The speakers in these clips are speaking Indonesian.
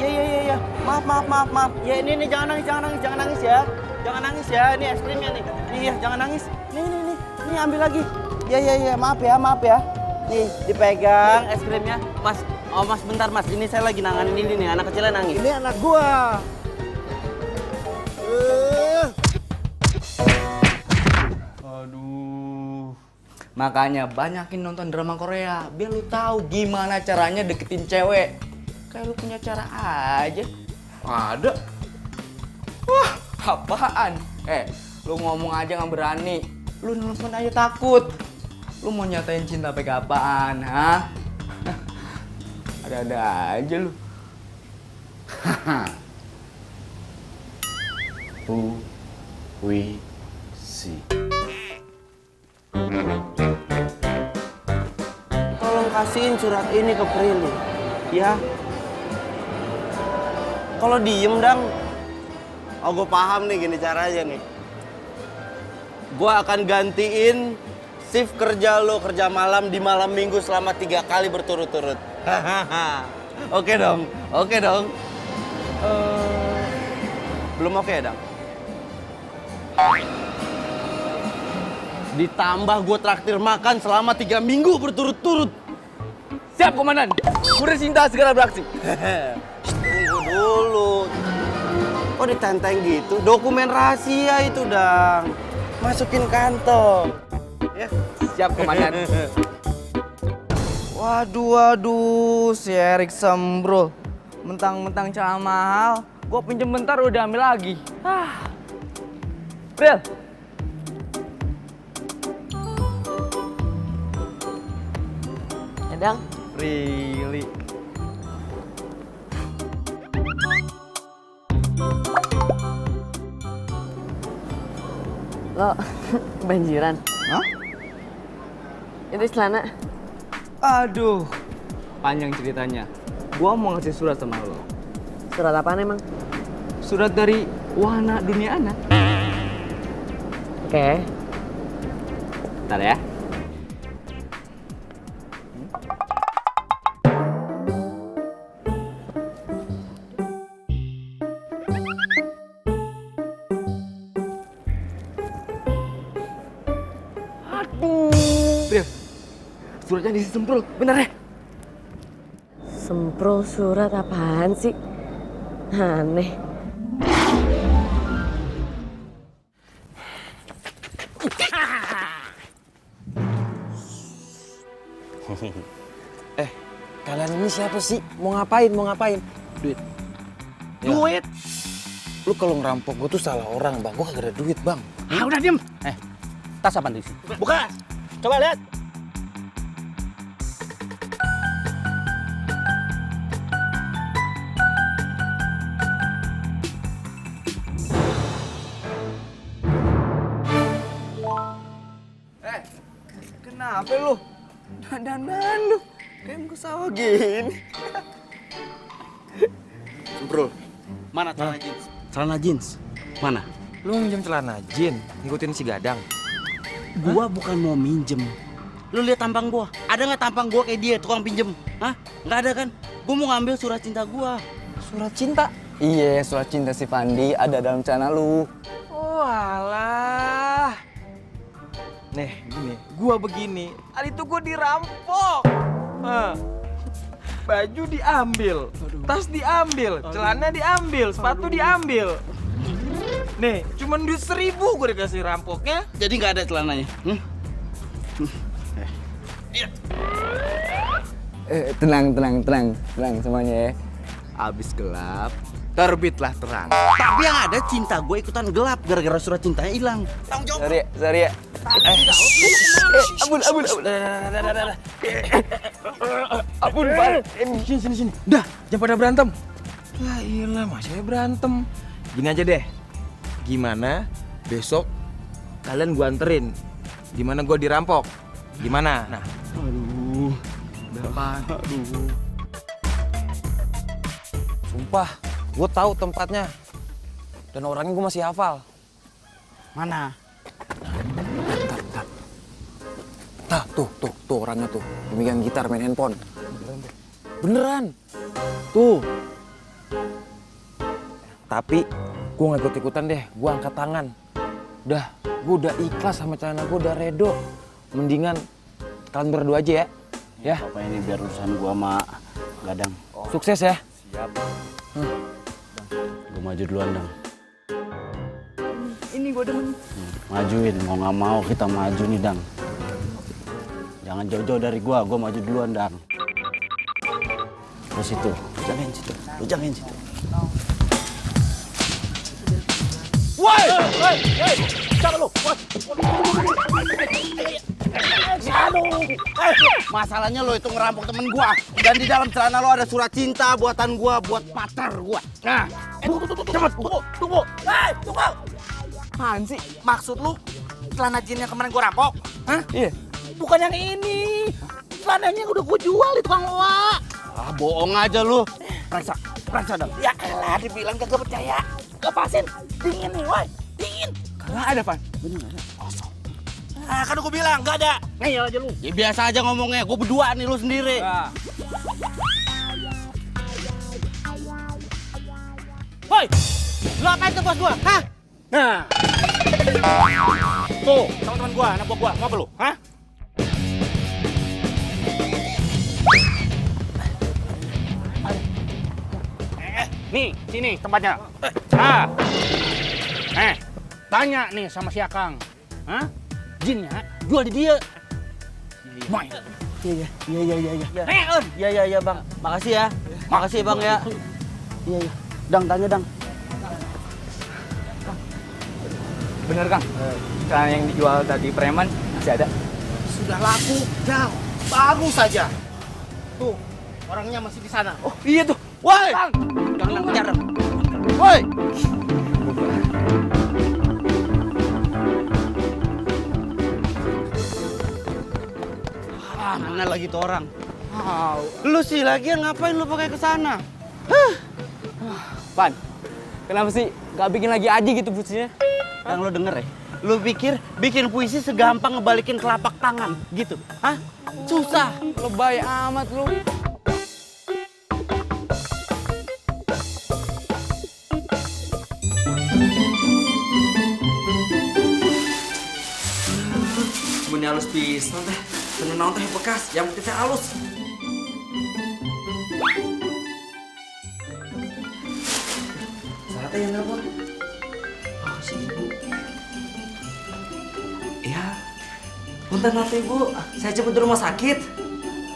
Iya. Maaf. Ya ini jangan nangis ya. Jangan nangis ya. Ini es krimnya nih. Iya, jangan nangis. Nih ambil lagi. Iya. Maaf ya. Nih, dipegang es krimnya. Mas, Mas bentar Mas. Ini saya lagi nanganin ini nih, anak kecilnya nangis. Ini anak gua. Aduh. Makanya banyakin nonton drama Korea biar lu tahu gimana caranya deketin cewek. Kayak lu punya cara aja. Ada. Wah, apaan? Lu ngomong aja nggak berani. Lu nelfon aja takut. Lu mau nyatain cinta pakai apaan, ha? Ada-ada aja lu. Who we see. Tolong kasihin surat ini ke Prilly, ya. Kalau diem dang, gue paham nih gini caranya nih. Gue akan gantiin shift kerja lo kerja malam di malam minggu selama 3 kali berturut-turut. Oke dong. Belum oke dong. Ditambah gue traktir makan selama 3 minggu berturut-turut. Siap, Komandan. Kurir Cinta segera beraksi. Tunggu dulu. Kok ditenteng gitu? Dokumen rahasia itu, Dang. Masukin kantong. Ya. Siap, Komandan. Waduh, si Erik sembro. Mentang-mentang celana mahal, gua pinjem bentar udah ambil lagi. Bril. Dang, Really? lo kebanjiran. Hah? Itu celana. Aduh, panjang ceritanya. Gua mau ngasih surat sama lo. Surat apaan emang? Surat dari Wahana Dunia Anak. Oke. Bentar ya. Bril, suratnya diisi semprul, bener ya? Semprol surat apaan sih? Aneh. Kalian ini siapa sih? Mau ngapain? Duit. Duit. Lu kalau ngerampok gua tuh salah orang, Bang. Gua kagak ada duit, Bang. Ah, udah diem. Tas apa di sini? Buka. Coba lihat. Kenapa lu? Dandan lu. Kayak muka sawah gini. Bro, mana celana jeans? Celana jeans? Mana? Lu minjem celana Jin, ngikutin si Gadang. Gua bukan mau minjem. Lu lihat tampang gua. Ada nggak tampang gua kayak dia tukang pinjem? Hah? Nggak ada kan? Gua mau ngambil surat cinta gua. Surat cinta. Iya, surat cinta si Pandi ada dalam celana lu. Oh alah. Nih, gini, gua begini. Hari itu gua dirampok. Baju diambil, tas diambil, celana diambil, sepatu diambil. Nih, cuman duit 1.000 gua dikasih rampoknya. Jadi nggak ada celananya. Tenang semuanya ya. Abis gelap, terbitlah terang. Tapi yang ada cinta gue ikutan gelap gara-gara surat cintanya hilang. Tanggung jawab. Sorry ya. Ampun, Pak. Sini. Dah, jangan pada berantem. Lah iyalah, masanya berantem. Gini aja deh. Gimana besok kalian gua anterin? Gimana gua dirampok? Gimana? Nah. Aduh. Sumpah, gua tahu tempatnya. Dan orangnya gua masih hafal. Mana? Tuh orangnya tuh. Dia megang gitar, main handphone. Beneran. Tuh. Tapi gue gak ikut-ikutan deh, gue angkat tangan. Udah, gue udah ikhlas sama celana gue, udah redo. Mendingan kalian berdua aja ya. Ya. Apa ini biar urusan gua sama Gadang. Sukses ya. Siap. Gua maju duluan, Dang. Ini gue demen. Majuin, mau nggak mau kita maju nih, Dang. Jangan jauh-jauh dari gua maju duluan, Dang. Terus itu, lu jagain situ, lu jagain situ. Woi! Woi! Woi! Siapa lu? Woi! Aduh! Masalahnya lo itu ngerampok temen gua. Dan di dalam celana lo ada surat cinta buatan gua buat pacar gua. Nah, cepet, tunggu. Tunggu. Apaan sih? Maksud lu celana jin yang kemarin gua rampok? Hah? Iya. Bukan yang ini. Celananya udah gua jual di tukang loa. Ah, bohong aja lu. Periksa dong. Ya elah, dibilang kagak percaya. Lepasin. Dingin nih, woi. Dingin. Kagak ada, Pan. Bener nggak ada? Kosong. Ah, kan gua bilang nggak ada. Ngeyel aja lu. Ya biasa aja ngomongnya. Gua berdua nih, lu sendiri. Nah. Woi, lu apain tuh bos gua? Hah? Nah. Tuh, teman-teman gua, anak buah gua. Mau apa lu? Hah? Nih, sini tempatnya. Ah. Tanya nih sama si Akang. Hah? Jinnya jual di dia. Main. Iya. Iya, Bang. Makasih ya. Makasih, Bang ya. Iya. Dang, tanya, Dang. Bener, Kang. Celana yang dijual tadi preman masih ada. Sudah laku, Jang. Bagus saja. Tuh, orangnya masih di sana. Oh, iya tuh. Woi! Kang, Jangan kejar. Woi! Ah, mana lagi tuh orang? Lu sih lagian ngapain lu pakai ke sana? Pan, kenapa sih gak bikin lagi aja gitu puisinya? Yang lu denger ya? Lu pikir bikin puisi segampang ngebalikin telapak tangan gitu? Hah? Susah. Lebay amat lu. Meni halus pisan teh. Tenang teh bekas, yang penting teh halus. Saatnya yang nelpon. Oh, si ibu. Iya. Punten nanti ibu, saya jemput di rumah sakit.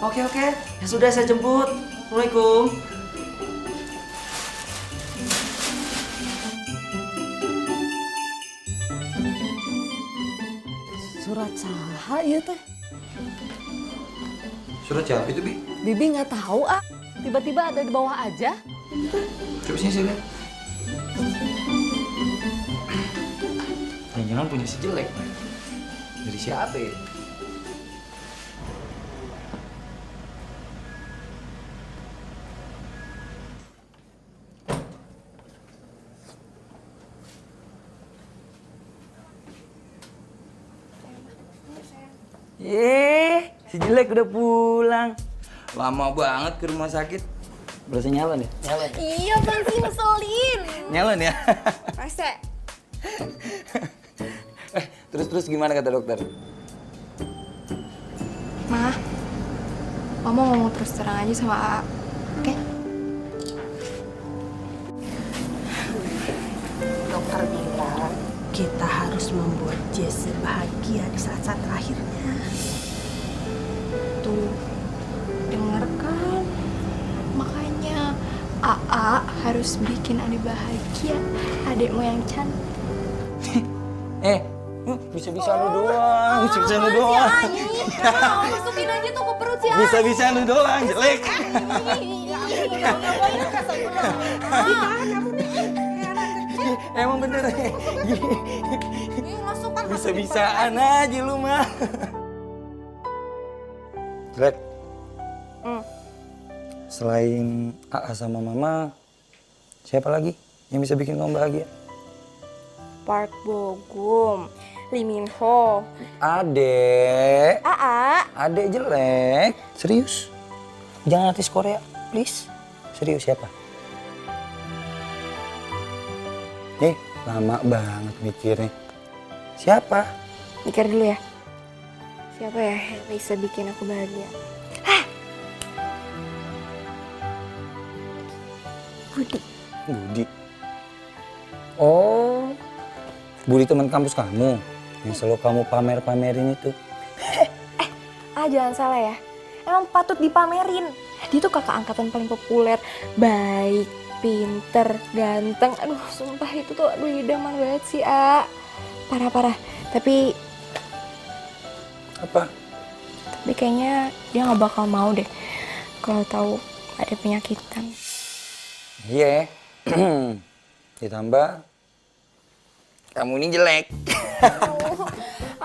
Oke. Ya sudah, saya jemput. Assalamualaikum. Surat saha ieu teh? Surat siapa itu, Bi? Bibi nggak tahu ah. Tiba-tiba ada di bawah aja. Coba sini saya lihat. Jangan punya si jelek. Dari siapa ya? Si jelek udah pulang. Lama banget ke rumah sakit. Berasa nyala nih. Iya, Bang, sih ngeselin. Nyala nih ya. Rese. Terus gimana kata dokter? Ma, Mama ngomong terus terang aja sama AA, oke? Dokter bilang kita harus membuat Jesse bahagia di saat-saat terakhirnya. Tuh, denger kan? Makanya AA harus bikin adik bahagia, adikmu yang cantik. Bisa-bisa lu doang. Bisa-bisa lu doang. Masukin aja tuh ke perut si Bisa-bisa lu doang, jelek. Emang bener. Bisa-bisaan aja lu mah. Jelek. Selain AA sama Mama, siapa lagi yang bisa bikin kamu bahagia? Park Bogum, Lee Min Ho, Adek. AA. Adek jelek. Serius. Jangan artis Korea, please. Serius siapa? Lama banget mikirnya. Siapa? Mikir dulu ya. Siapa ya yang bisa bikin aku bahagia? Budi. Budi. Oh, Budi teman kampus kamu yang selalu kamu pamer-pamerin itu. Jangan salah ya. Emang patut dipamerin. Dia tuh kakak angkatan paling populer, baik, pinter, ganteng. Aduh, sumpah itu tuh idaman banget sih, Parah-parah. Tapi Apa? kayaknya dia nggak bakal mau deh kalau tahu ada penyakitan. Iya. Ditambah kamu ini jelek.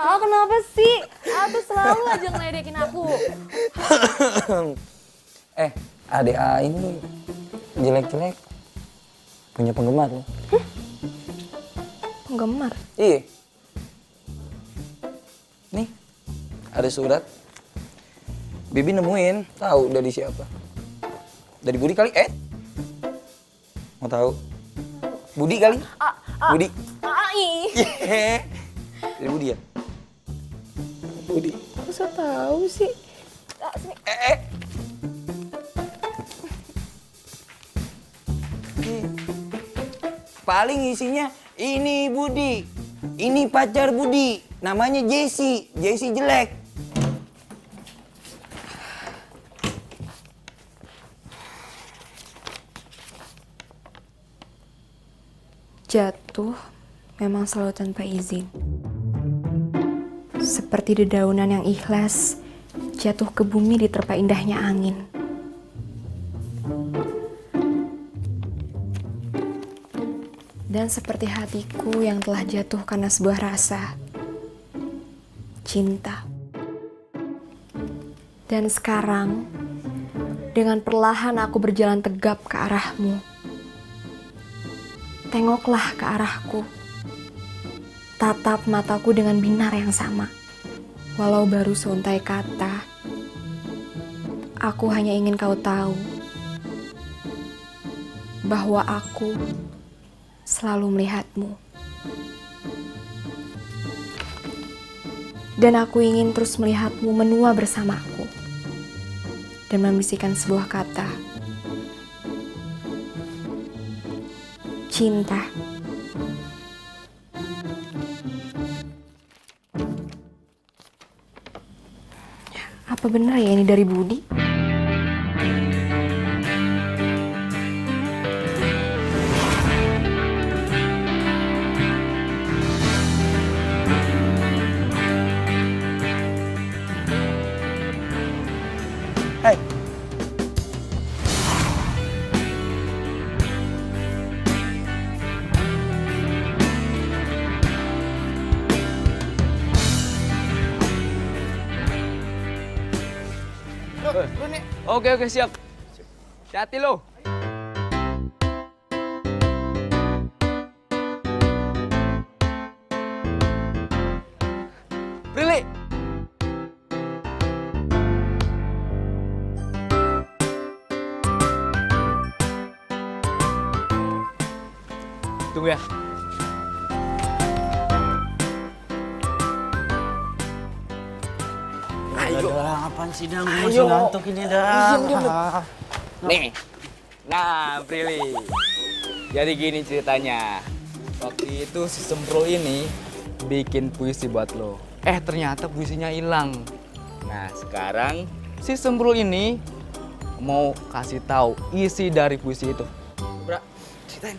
Kenapa sih? Tuh selalu aja ngeledekin aku. Adik A ini jelek-jelek punya penggemar loh. Penggemar? Iya. Nih, ada surat. Bibi nemuin, tahu dari siapa? Dari Budi kali? Mau tahu? Budi kali? Budi. Iya. Dari Budi ya? Budi. Aku so tahu sih. Sini. Paling isinya ini Budi. Ini pacar Budi. Namanya Jessie. Jessie jelek. Jatuh memang selalu tanpa izin. Seperti dedaunan yang ikhlas jatuh ke bumi diterpa indahnya angin. Dan seperti hatiku yang telah jatuh karena sebuah rasa cinta. Dan sekarang dengan perlahan aku berjalan tegap ke arahmu. Tengoklah ke arahku. Tatap mataku dengan binar yang sama. Walau baru seuntai kata, aku hanya ingin kau tahu bahwa aku selalu melihatmu. Dan aku ingin terus melihatmu menua bersamaku dan membisikkan sebuah kata, cinta. Apa benar ya ini dari Budi? Hei. Oke, siap. Hati-hati lo. Prilly. Tunggu ya. Ayo. Apaan sih, Dang? Gue masih ngantuk ini, Dang. Nih. Nah, Prilly. Jadi gini ceritanya. Waktu itu si Semprul ini bikin puisi buat lo. Ternyata puisinya hilang. Nah, sekarang si Semprul ini mau kasih tahu isi dari puisi itu. Bra, ceritain.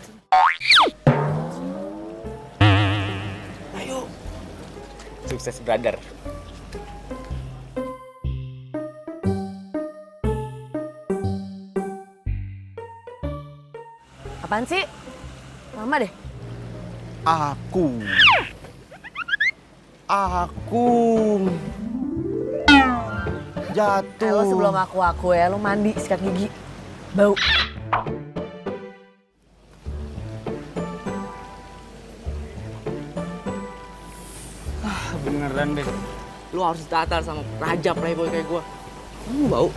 Ayo. Sukses, brother. Apaan sih? Lama deh. Aku jatuh. Lo sebelum aku ya, lo mandi sikat gigi. Bau. Beneran deh. Lu harus ditatar sama raja playboy kayak gua. Lu bau.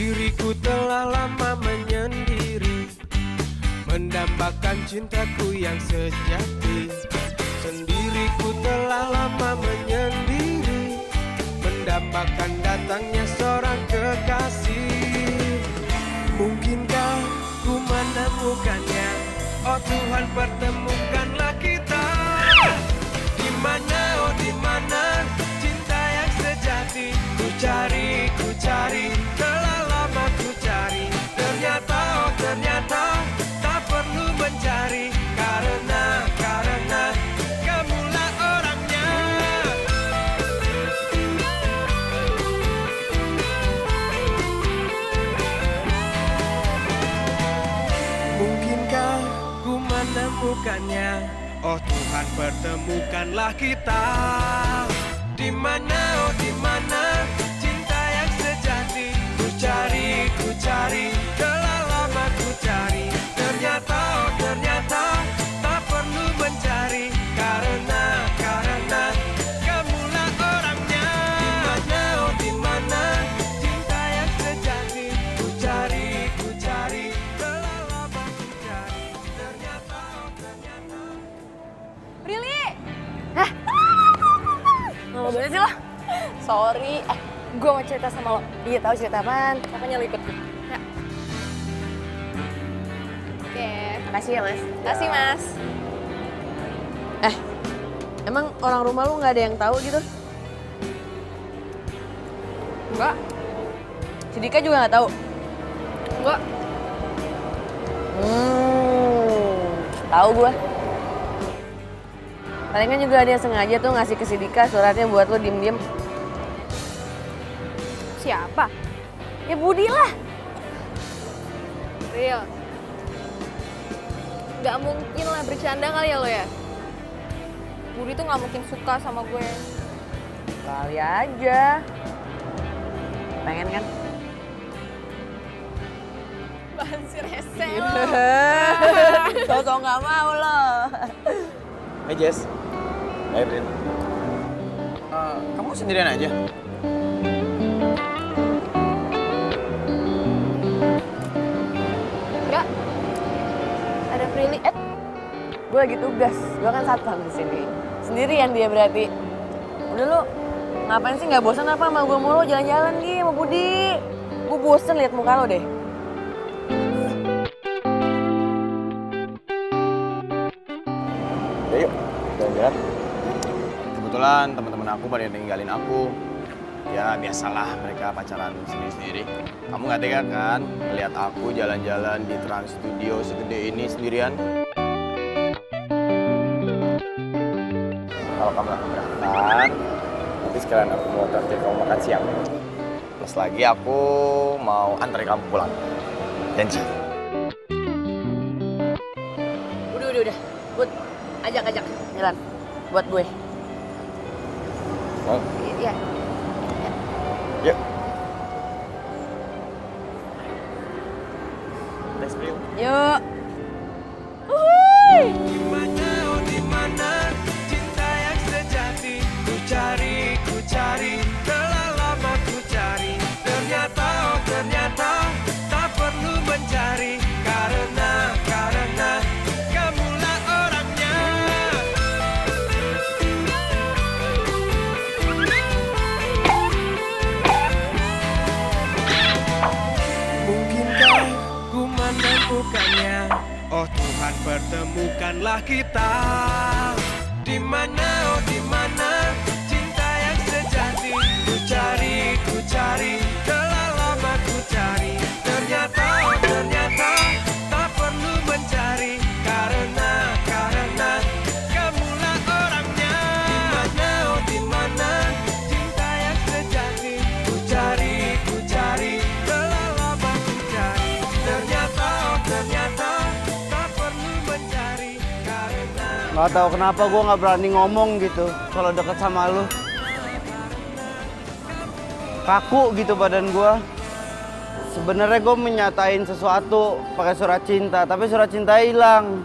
Sendiriku telah lama menyendiri, mendambakan cintaku yang sejati. Sendiriku telah lama menyendiri, mendambakan datangnya seorang kekasih. Mungkinkah ku menemukannya? Oh Tuhan, pertemukanlah kita. Di mana, oh di mana cinta yang sejati? Ku cari, telah lama ku cari. Ternyata, oh ternyata tak perlu mencari, karena kamulah orangnya. Mungkinkah ku menemukannya? Oh Tuhan, pertemukanlah kita. Di mana, oh di mana cinta yang sejati? Ku cari, telah lama ku cari. Ternyata, oh ternyata tak perlu mencari, karena kamulah orangnya. Di mana, oh di mana cinta yang sejati? Ku cari, telah lama ku cari. Ternyata, oh ternyata. Prilly! Lama banget sih lo? Sorry, gue mau cerita sama lo. Iya, tahu cerita apaan? Makanya lo ikut gue. Ya. Oke. Makasih ya, Mas. Makasih, Mas. Emang orang rumah lu nggak ada yang tahu gitu? Enggak. Si Dika juga nggak tahu? Enggak. Tahu gua. Palingan juga ada yang sengaja tuh ngasih ke si Dika suratnya buat lu diem-diem. Siapa? Ya Budi lah. Real. Gak mungkin lah, bercanda kali ya lo ya? Budi tuh gak mungkin suka sama gue. Kali aja. Pengen kan? Bahan si rese lo. Sosok nggak mau lo. Hey Jess. Hey Brin. Kamu sendirian aja? Enggak. Ada Prilly. Gue lagi tugas. Gue kan satpam di sini. Sendirian dia berarti. Udah lu ngapain sih, nggak bosan apa sama gue mulu jalan-jalan Gi sama Budi? Gue bosen liat muka lo deh. Ya yuk, jalan-jalan. Kebetulan teman-teman aku pada ninggalin aku. Ya biasalah, mereka pacaran sendiri-sendiri. Kamu nggak tega kan melihat aku jalan-jalan di Trans Studio segede ini sendirian? Kalau kamu nggak keberatan, nanti sekalian aku mau traktir kamu makan siang. Plus lagi aku mau antar kamu pulang. Janji. Udah. Bud, ajak jalan buat gue. Mau? Iya. Yuk. Thanks, Bro. Yuk. Di mana, oh di mana cinta yang sejati? Ku cari, telah lama ku cari. Ternyata, oh ternyata tak perlu mencari, karena kamulah orangnya. Mungkinkah ku menemukannya? Oh Tuhan, pertemukanlah kita. Di mana, oh di mana cinta yang sejati? Ku cari, telah lama ku cari. Ternyata, oh ternyata tak perlu mencari, karena kamulah orangnya. Di mana, oh di mana cinta yang sejati? Ku cari, telah lama ku cari. Ternyata, oh ternyata tak perlu mencari, karena Nggak tahu kenapa gue nggak berani ngomong gitu kalau deket sama lu. Kaku gitu badan gue. Sebenarnya gue menyatain sesuatu pakai surat cinta, tapi surat cinta hilang.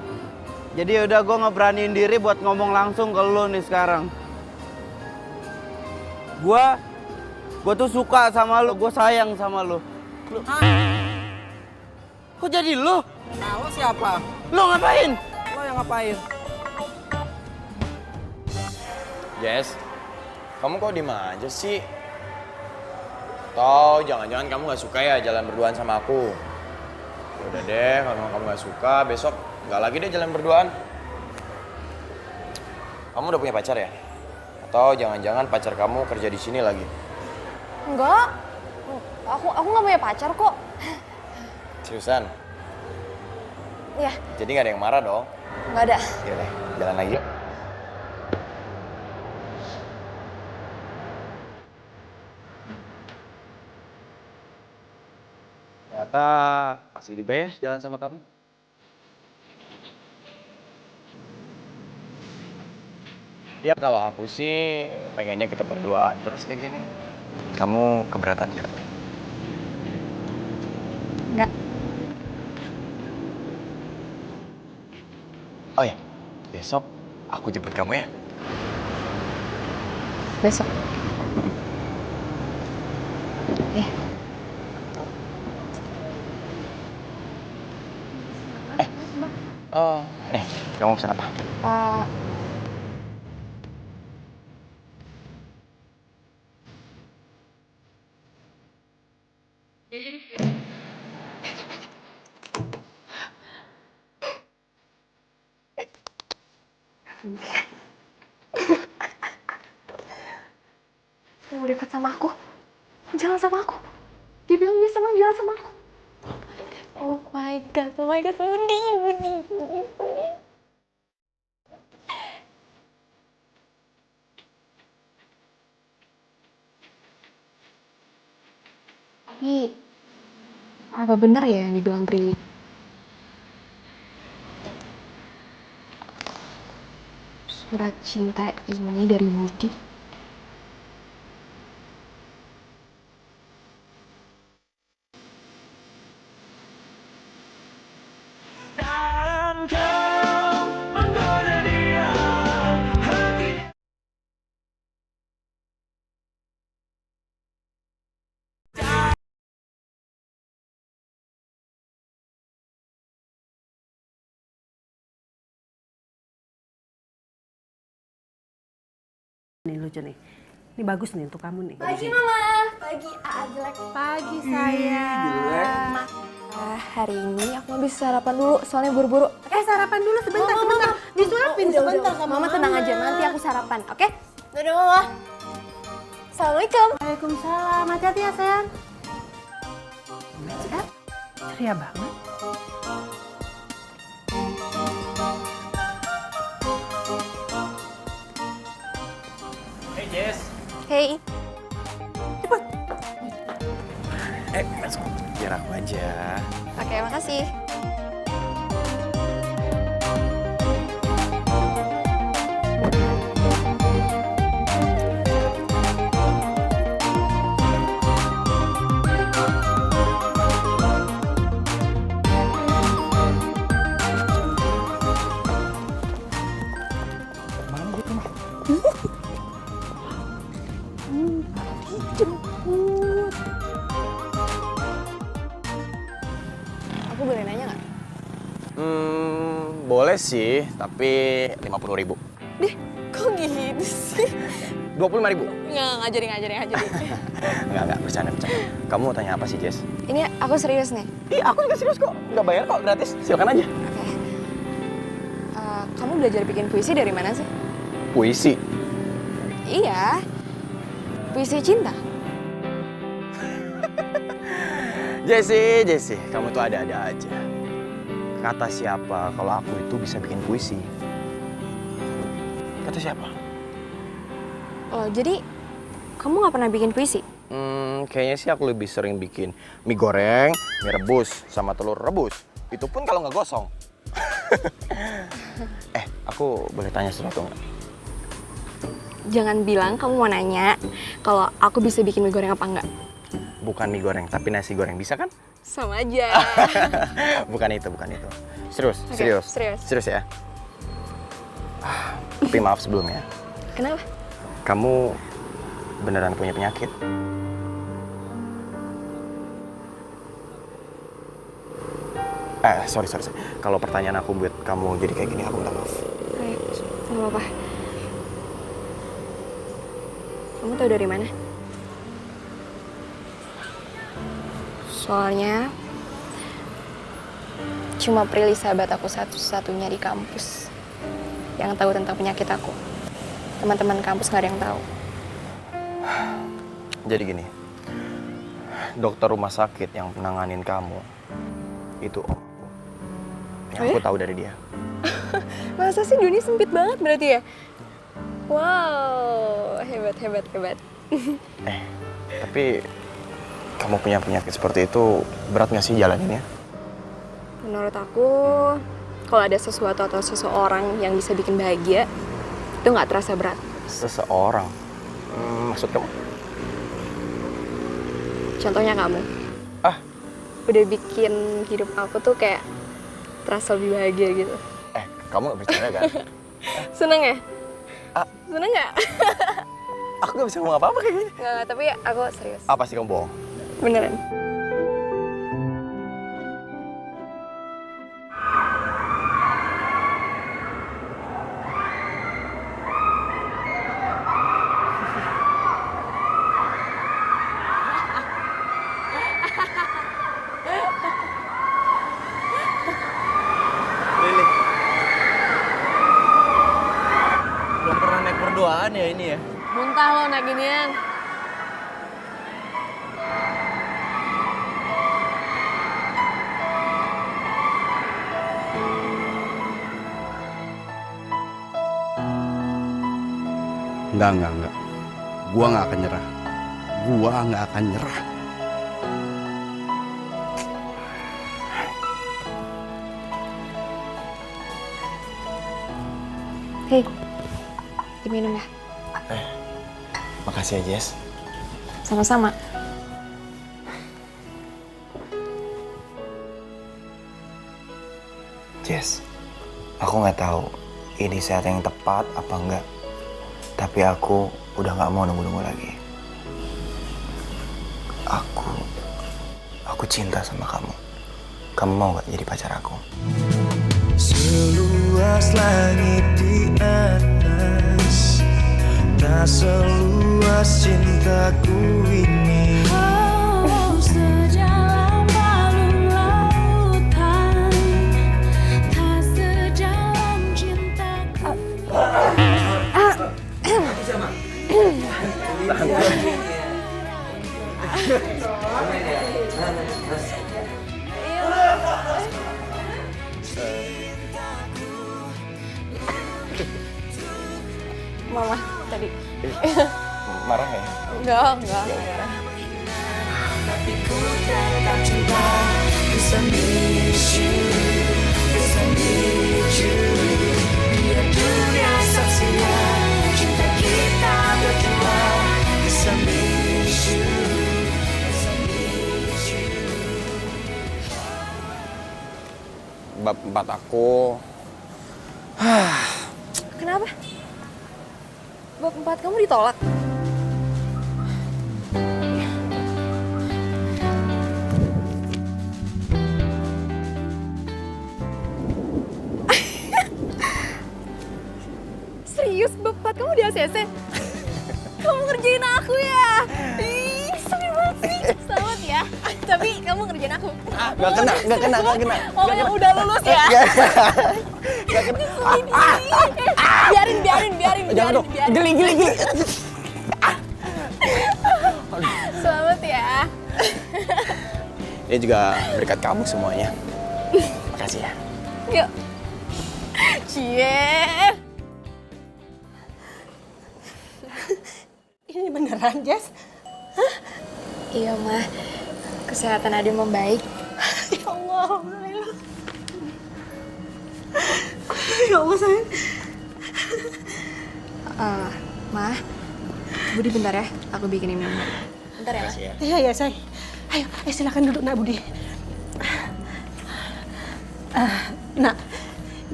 Jadi udah gue nggak beraniin diri buat ngomong langsung ke lu nih sekarang. Gue tuh suka sama lu, gue sayang sama lu. Kok jadi lo? Nah, lo siapa? Lo ngapain? Lo yang ngapain? Jess, kamu kok diem aja sih? Atau jangan-jangan kamu gak suka ya jalan berduaan sama aku? Udah deh, kalau kamu gak suka, besok gak lagi deh jalan berduaan. Kamu udah punya pacar ya? Atau jangan-jangan pacar kamu kerja di sini lagi? Enggak. Aku nggak punya pacar kok. Seriusan? Iya, Jadi gak ada yang marah dong? nggak ada. Yaudah, jalan lagi yuk. Ternyata masih di ya jalan sama kamu. Ya kalau aku sih pengennya kita berduaan terus kayak gini. Kamu keberatan nggak? Nggak. Oh ya, besok aku jemput kamu ya. Besok. Ya. Oh, nih, kamu pesan apa? Mau dekat sama aku, jalan sama aku. Dia bilang dia senang jalan sama aku. Oh my god, Budi. Tapi, apa benar ya yang dibilang Pri? Surat cinta ini dari Budi. Dan kau menggoda dia hatinya. Ini lucu nih. Ini bagus nih untuk kamu nih. Pagi Mama, pagi jelek. Pagi sayang. Hari ini aku mau bisa sarapan dulu, soalnya buru-buru. Sarapan dulu sebentar, sebentar. Disuapin sebentar sama Mama tenang aja, nanti aku sarapan, oke? Dadah Mama. Assalamualaikum. Waalaikumsalam. Hati-hati ya sayang. Ceria banget. Hey Jess. Hey. Masuk. Biar aku aja. Oke, makasih. Aku boleh nanya nggak? Boleh sih, tapi 50.000. Deh, kok gitu sih? 25.000. Nggak jadi. Enggak, bercanda. Kamu mau tanya apa sih, Jess? Ini aku serius nih. Ih, aku juga serius kok. Nggak bayar kok, gratis. Silakan aja. Oke. Kamu belajar bikin puisi dari mana sih? Puisi. Iya. Puisi cinta. Jessie, kamu tuh ada-ada aja. Kata siapa kalau aku itu bisa bikin puisi? Kata siapa? Oh, jadi kamu nggak pernah bikin puisi? Kayaknya sih aku lebih sering bikin mie goreng, mie rebus, sama telur rebus. Itu pun kalau nggak gosong. Aku boleh tanya sesuatu nggak? Jangan bilang kamu mau nanya kalau aku bisa bikin mie goreng apa enggak. Bukan mie goreng, tapi nasi goreng. Bisa kan? Sama aja. bukan itu. Serius, Oke, serius. Serius ya. Tapi maaf sebelumnya. Kenapa? Kamu beneran punya penyakit? Sorry. Kalau pertanyaan aku buat kamu jadi kayak gini, aku minta maaf. Nggak apa-apa. Kamu tahu dari mana? Soalnya cuma Prilly sahabat aku satu-satunya di kampus yang tahu tentang penyakit aku. Teman-teman kampus nggak ada yang tahu. Jadi gini, dokter rumah sakit yang menanganin kamu itu om aku. Yang aku tahu dari dia. Masa sih dunia sempit banget berarti ya? Wow, hebat. Tapi kamu punya penyakit seperti itu berat nggak sih jalaninnya? Menurut aku, kalau ada sesuatu atau seseorang yang bisa bikin bahagia, itu nggak terasa berat. Seseorang? Maksud kamu? Contohnya kamu. Udah bikin hidup aku tuh kayak terasa lebih bahagia gitu. Kamu nggak percaya kan? Seneng ya? Seneng nggak? Aku nggak bisa ngomong apa-apa kayak gini. Nggak, tapi aku serius. Apa sih kamu bohong? Beneran. Lili. Belum pernah naik berduaan ya ini ya? Muntah lo naik ginian. Enggak. Gua nggak akan nyerah. Gua nggak akan nyerah. Hei, diminum ya? Makasih ya, Jess. Sama-sama. Jess, aku nggak tahu ini saat yang tepat apa enggak. Tapi aku udah nggak mau nunggu-nunggu lagi. Aku cinta sama kamu. Kamu mau nggak jadi pacar aku? Seluas langit di atas, tak seluas cintaku ini. Oh, sejalan balung lautan, tak sejalan cintaku. Mama tadi. Marah ya? Enggak. Tapi ku tetap cinta, bisa need you. Biar dunia saksikan cinta kita berdua, bisa need you. Bab 4 aku. Kenapa? Bab 4 kamu ditolak? Serius, bab 4 kamu di ACC? Kamu ngerjain aku ya? Ih, sedih banget sih. Selamat ya. Tapi kamu ngerjain aku. Gak kena. Oh, yang udah lulus ya? Gak kena. Biarin. Jangan dong. Geli. Selamat ya. Ini juga berkat kamu semuanya. Makasih ya. Yuk. Cie. Ini beneran, Jess? Iya, Ma. Kesehatan Ade membaik. Ya Allah, alhamdulillah. Ya Allah, sayang. Ma, Budi bentar ya. Aku bikinin minum. Bentar ya, Ma. Iya, sayang. Ayo, silakan duduk, Nak Budi. Nak,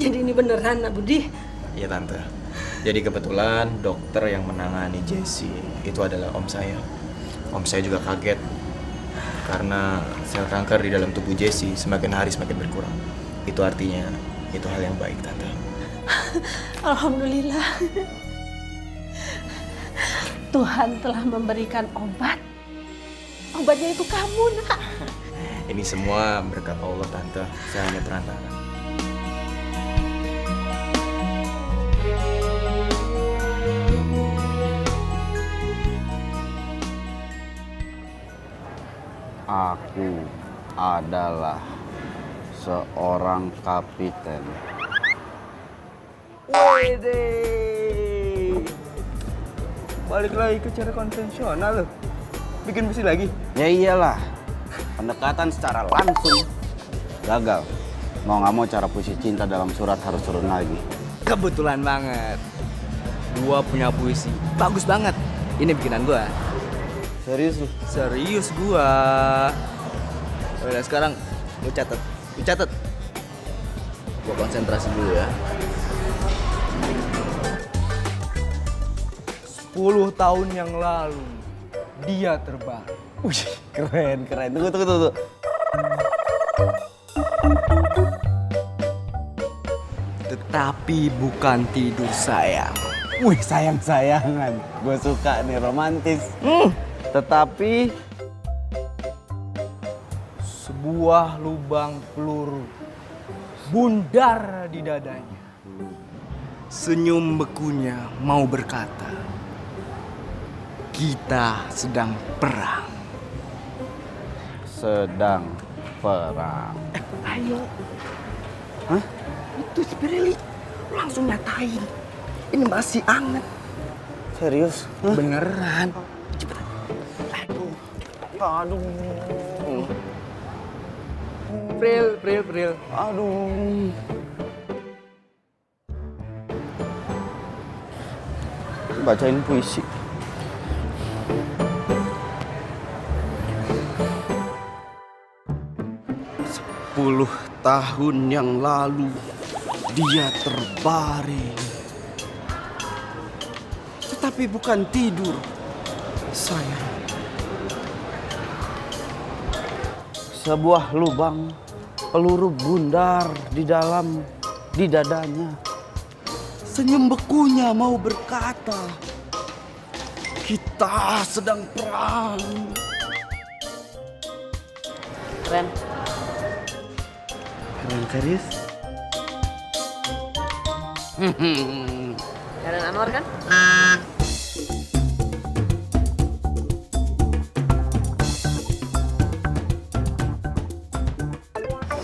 jadi ini beneran, Nak Budi? Iya, Tante. Jadi kebetulan dokter yang menangani Jessie itu adalah om saya. Om saya juga kaget Karena sel kanker di dalam tubuh Jessie semakin hari semakin berkurang. Itu artinya itu hal yang baik, Tante. Alhamdulillah. Tuhan telah memberikan obat. Obatnya itu kamu, Nak. Ini semua berkat Allah, Tante. Saya hanya perantara. Aku adalah seorang kapiten. Wede. Balik lagi ke cara konvensional loh. Bikin besi lagi. Ya iyalah, pendekatan secara langsung gagal. Mau nggak mau cara puisi cinta dalam surat harus turun lagi. Kebetulan banget. Gua punya puisi. Bagus banget. Ini bikinan gua. Serius lu? Serius gua. Udah sekarang lu catat. Lu catat. Gua konsentrasi dulu ya. 10 tahun yang lalu dia terbang. Wih, keren. Tunggu. Tetapi bukan tidur sayang. Wih, sayang-sayangan. Gue suka nih, romantis. Tetapi sebuah lubang peluru bundar di dadanya. Senyum bekunya mau berkata, kita sedang perang. Sedang perang. Ayo. Hah? Itu si Pirelli. Langsung nyatain. Ini masih anget. Serius? Beneran. Aduh. Pril. Aduh. Bacain puisi. Sepuluh tahun yang lalu dia terbaring. Tetapi bukan tidur, sayang. Sebuah lubang peluru bundar di dadanya. Senyum bekunya mau berkata, kita sedang perang. Keren. Keren serius? Karen Anwar kan?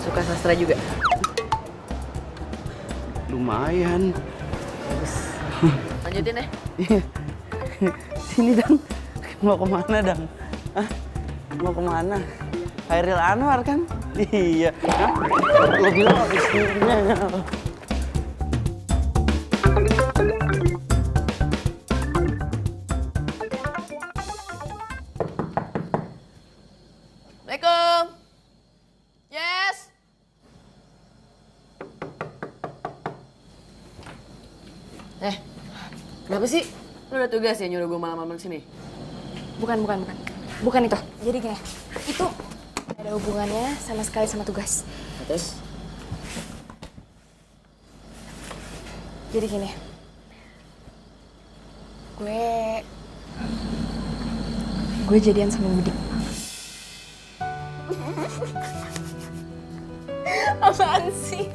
Suka sastra juga? Lumayan. Lanjutin deh. Sini Dang. Mau kemana Dang? Hah? Mau kemana? Hairil Anwar kan? Iya. Hah? Lo bilang apa istrinya? Assalamualaikum. Yes. Kenapa sih? Lu udah tugas ya nyuruh gue malam-malam sini? Bukan. Bukan itu. Jadi gini, itu ada hubungannya sama sekali sama tugas. Terus? Jadi gini, gue jadian sama Budi. Apaan sih?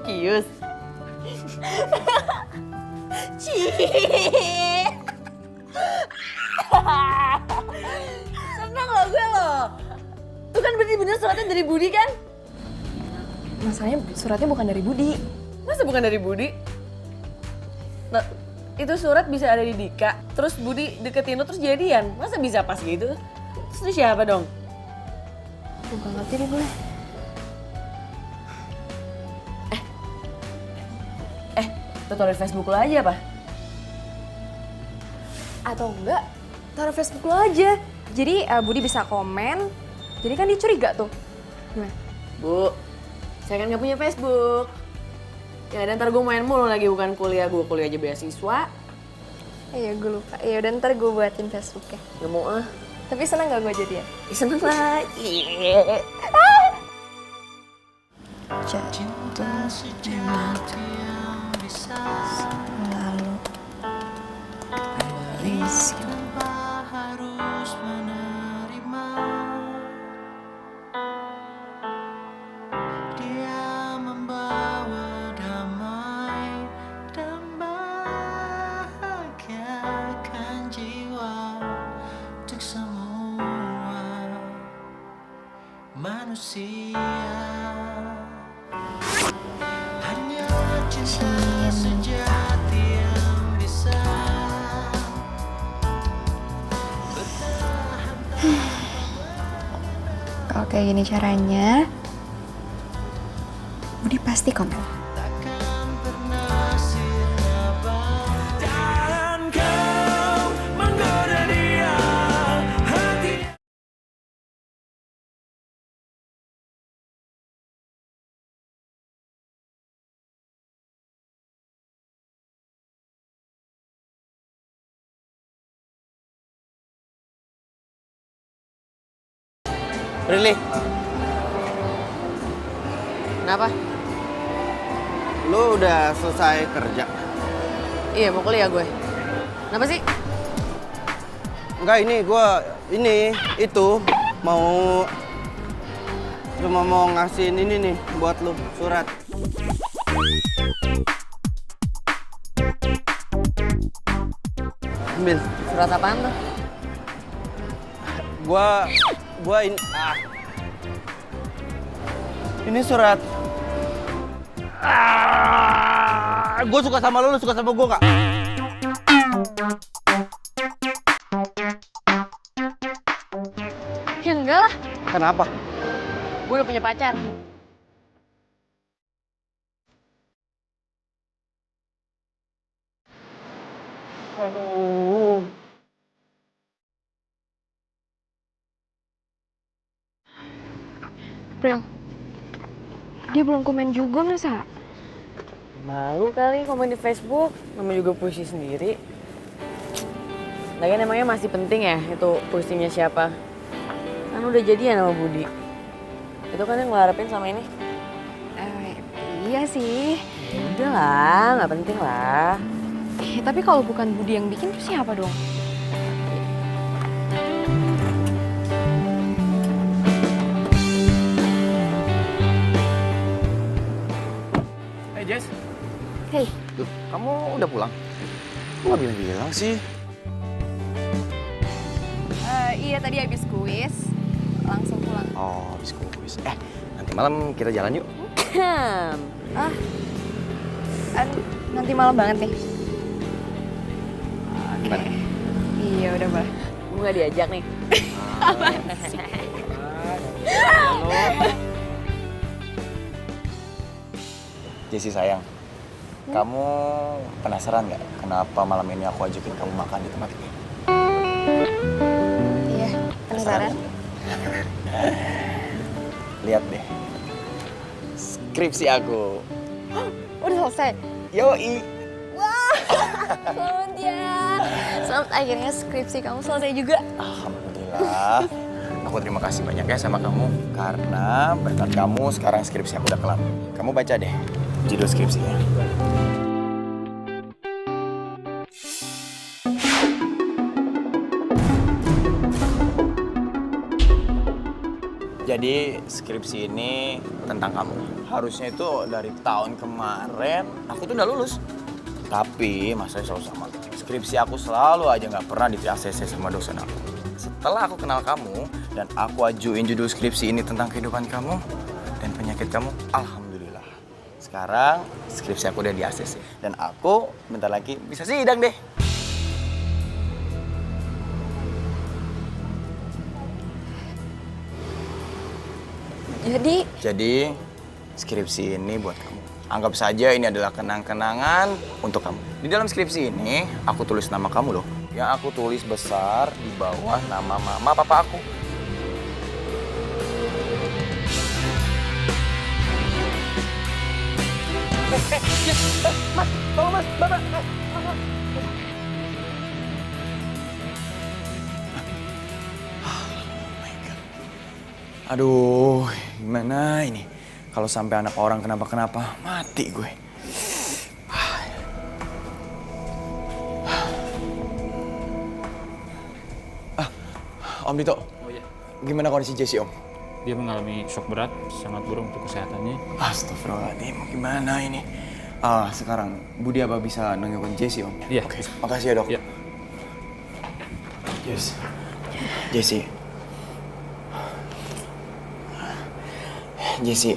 Kius. Seneng loh gue loh. Tuh kan bener-bener suratnya dari Budi kan? Masalahnya suratnya bukan dari Budi. Masa bukan dari Budi? Nah, itu surat bisa ada di Dika, terus Budi deketin lo terus jadian. Masa bisa pas gitu? Terus itu siapa dong? Gue gak ngerti deh gue. Lo taruh di Facebook lo aja apa? Atau enggak, taruh Facebook lo aja. Jadi Budi bisa komen, jadi kan dia curiga tuh. Gimana? Bu, saya kan gak punya Facebook. Ya dan ntar gue main mulu lagi, bukan kuliah. Gue kuliah aja beasiswa. Iya gue lupa. Ya udah ntar gue buatin Facebooknya. Gak mau ah. Tapi seneng gak gue jadian? Seneng lah. Iya. Cinta sejenak yang bisa selalu berisik tanpa harus menerima. Dia membawa damai dan bahagiakan jiwa untuk semua manusia. Hanya cinta sejati yang bisa Kalau kayak gini caranya, Budi pasti komen. takkan pernah sirna. Jangan kau menggoda dia, hatinya. Prilly, Kenapa? lu udah selesai kerja? Iya, mau kuliah gue. Kenapa sih? Enggak, itu mau cuma mau ngasihin ini nih buat lu surat. Ambil. Surat apaan tuh? Gua ini ini surat. Gue suka sama lu suka sama gue nggak? Ya enggak lah, Kenapa? gue udah punya pacar. Pril, dia belum komen juga masa? Malu kali komen di Facebook, namanya juga puisi sendiri. Lagian emangnya masih penting ya itu puisinya siapa? Kan udah jadian sama Budi. Itu kan yang lo harapin sama ini. Iya sih. Udah lah, nggak penting lah. Tapi kalau bukan Budi yang bikin, terus siapa dong? Hey Jess, Hei, tuh, kamu udah pulang? Kok nggak bilang-bilang sih? iya tadi habis kuis, langsung pulang. Oh, habis kuis. Nanti malam kita jalan yuk. Nanti malam banget nih. Gimana? Iya udah boleh. Gue nggak diajak nih. Jessie sayang, kamu penasaran nggak kenapa malam ini aku ajakin kamu makan di tempat ini? Iya, penasaran. Lihat deh, skripsi aku. Udah selesai. Yoi. Selamat ya. Selamat akhirnya skripsi kamu selesai juga. Alhamdulillah. Aku terima kasih banyak ya sama kamu karena berkat kamu sekarang skripsi aku udah kelar. Kamu baca deh judul skripsinya. Jadi skripsi ini tentang kamu. Harusnya itu dari tahun kemarin aku tuh udah lulus. Tapi masalahnya selalu sama. Skripsi aku selalu aja nggak pernah di ACC sama dosen aku. Setelah aku kenal kamu dan aku ajuin judul skripsi ini tentang kehidupan kamu dan penyakit kamu, alhamdulillah. Sekarang skripsi aku udah di ACC dan aku bentar lagi bisa sidang deh. Jadi skripsi ini buat kamu. Anggap saja ini adalah kenang-kenangan untuk kamu. Di dalam skripsi ini, aku tulis nama kamu loh. Yang aku tulis besar di bawah nama mama papa aku. Mas, tolong mas, bapak. Aduh, gimana ini? Kalau sampai anak orang kenapa-kenapa, mati gue. Om Dito, gimana kondisi Jessie, Om? Dia mengalami shock berat, sangat buruk untuk kesehatannya. Astagfirullahaladzim, gimana ini? Sekarang Budi apa bisa nengokin Jessie, Om? Iya. Oke, makasih ya, Dok. Iya. Yes. Jessie. Jessie.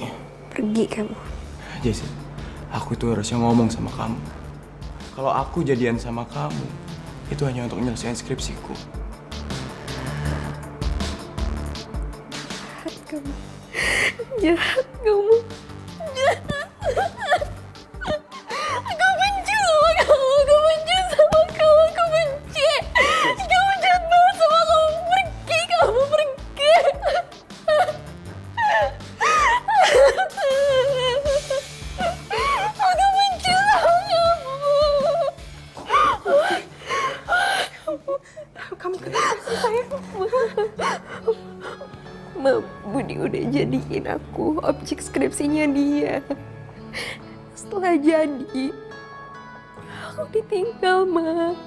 Pergi kamu. Jessie, aku tuh harusnya ngomong sama kamu. Kalau aku jadian sama kamu, itu hanya untuk menyelesaikan skripsiku. Jahat kamu. Jahat. Aku benci sama kamu. Aku benci sama kamu. Aku benci. Kamu jahat banget sama kamu. Pergi kamu, pergi. Aku benci sama kamu. Kamu kenapa sih sayang? Ma, Budi udah jadiin aku objek skripsinya dia. Setelah jadi, aku ditinggal, Ma.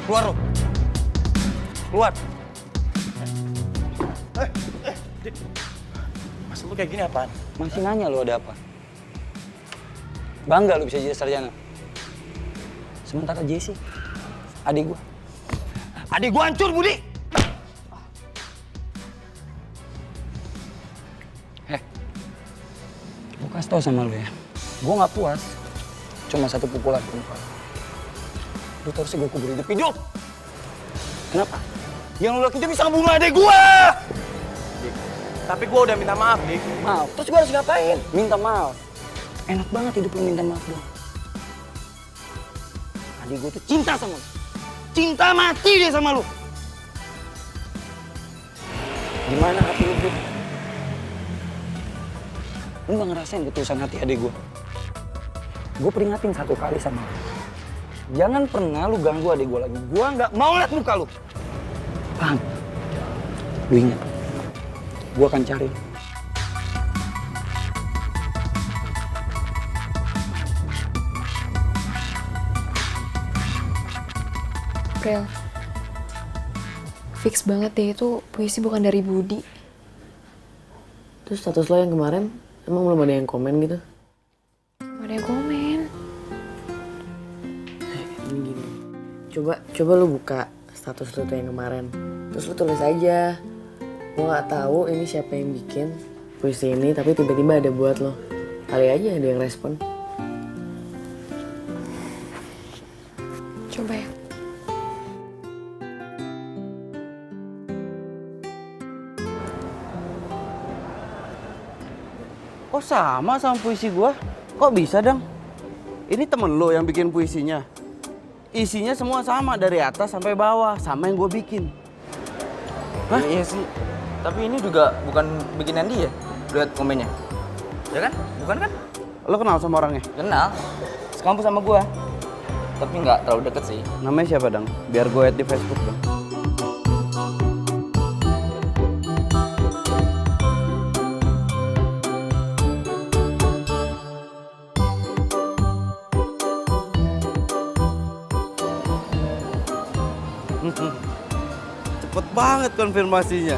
Keluar lo. Keluar. Maksud lu kayak gini apaan? Masih nanya lo ada apa? Bangga lo bisa jadi sarjana. Sementara Jessie, adik gua. Adik gua hancur, Budi! Gua kasih tau sama lo ya. Gua nggak puas. Cuma satu pukulan perempuan. Lu terus gua kubur hidup. Kenapa? Yang lu lakuin itu bisa ngebunuh adik gua! Tapi gua udah minta maaf, Dik. Maaf, terus gua harus ngapain? Minta maaf. Enak banget hidup lu minta maaf dong. Adik gua tuh cinta sama lu. Cinta mati dia sama lu. Gimana hati lu, Bud? Lu gak ngerasain ketulusan hati adik gua? Gua peringatin satu kali sama lu. Jangan pernah lu ganggu adik gua lagi. Gua nggak mau lihat muka lu. Paham? Lu ingat, gua akan cari. Prel, fix banget deh itu puisi bukan dari Budi. Terus status lo yang kemarin, emang belum ada yang komen gitu? Gak ada yang komen. Ini gini, coba lu buka status lu tuh yang kemarin. Terus lu tulis aja, gue nggak tahu ini siapa yang bikin puisi ini, tapi tiba-tiba ada buat lo. Kali aja ada yang respon. Coba ya. Kok sama puisi gua? Kok bisa, Dang? Ini temen lo yang bikin puisinya? Isinya semua sama, dari atas sampai bawah, sama yang gua bikin. Hah? Iya sih. Tapi ini juga bukan bikinan dia. Lihat komennya. Ya kan? Bukan kan? Lo kenal sama orangnya? Kenal. Sekampus sama gua. Tapi nggak terlalu deket sih. Namanya siapa, Dang? Biar gue add di Facebook, Dang. Cepet banget konfirmasinya.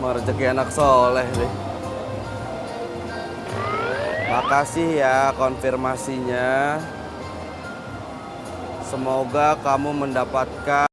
Mau rezeki anak soleh deh. Makasih ya konfirmasinya. Semoga kamu mendapatkan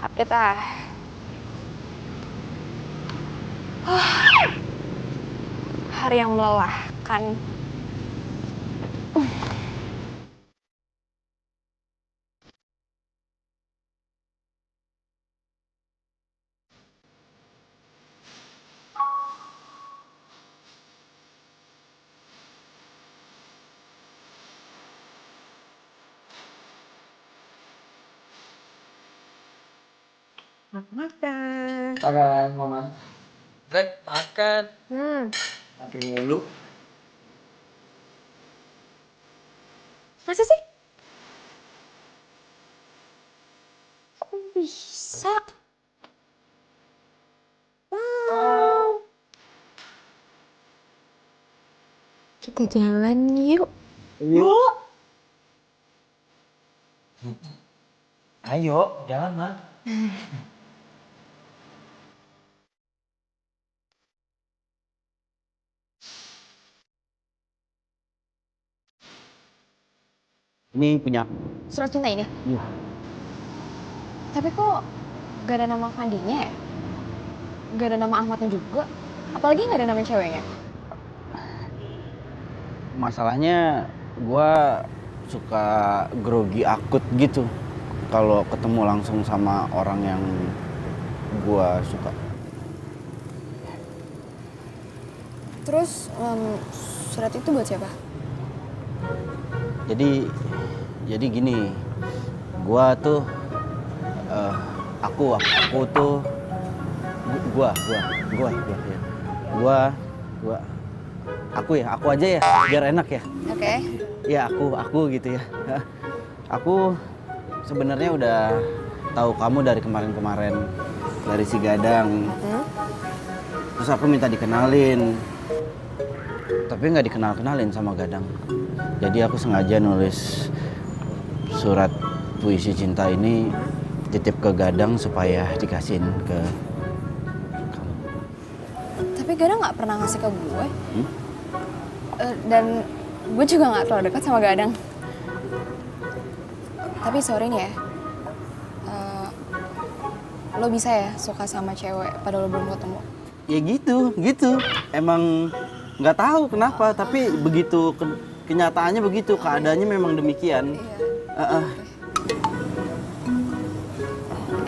Update ah. Hari yang melelahkan. Makan. Makan, Mama. Rek, makan. Makan mulu. Masa sih? Kok bisa? Wow. Kita jalan yuk. Yuk. Ayo, jalan, Ma. Ini punya. Surat cinta ini? Iya. Tapi kok gak ada nama Fandinya ya? Gak ada nama Ahmadnya juga? Apalagi gak ada nama ceweknya? Masalahnya gua suka grogi akut gitu kalau ketemu langsung sama orang yang gua suka. Terus surat itu buat siapa? Jadi gini, gua tuh aku tuh gua ya. Aku aja ya, biar enak ya. Oke. Ya aku gitu ya. Aku sebenarnya udah tahu kamu dari kemarin-kemarin, dari si Gadang. Terus aku minta dikenalin, tapi nggak dikenal-kenalin sama Gadang. Jadi aku sengaja nulis surat puisi cinta ini titip ke Gadang supaya dikasihin ke kamu. Tapi Gadang nggak pernah ngasih ke gue. Dan gue juga nggak terlalu dekat sama Gadang. Tapi sorry nih ya, lo bisa ya suka sama cewek padahal lo belum ketemu? Ya gitu. Emang nggak tahu kenapa, tapi begitu kenyataannya begitu, keadaannya memang demikian. Iya.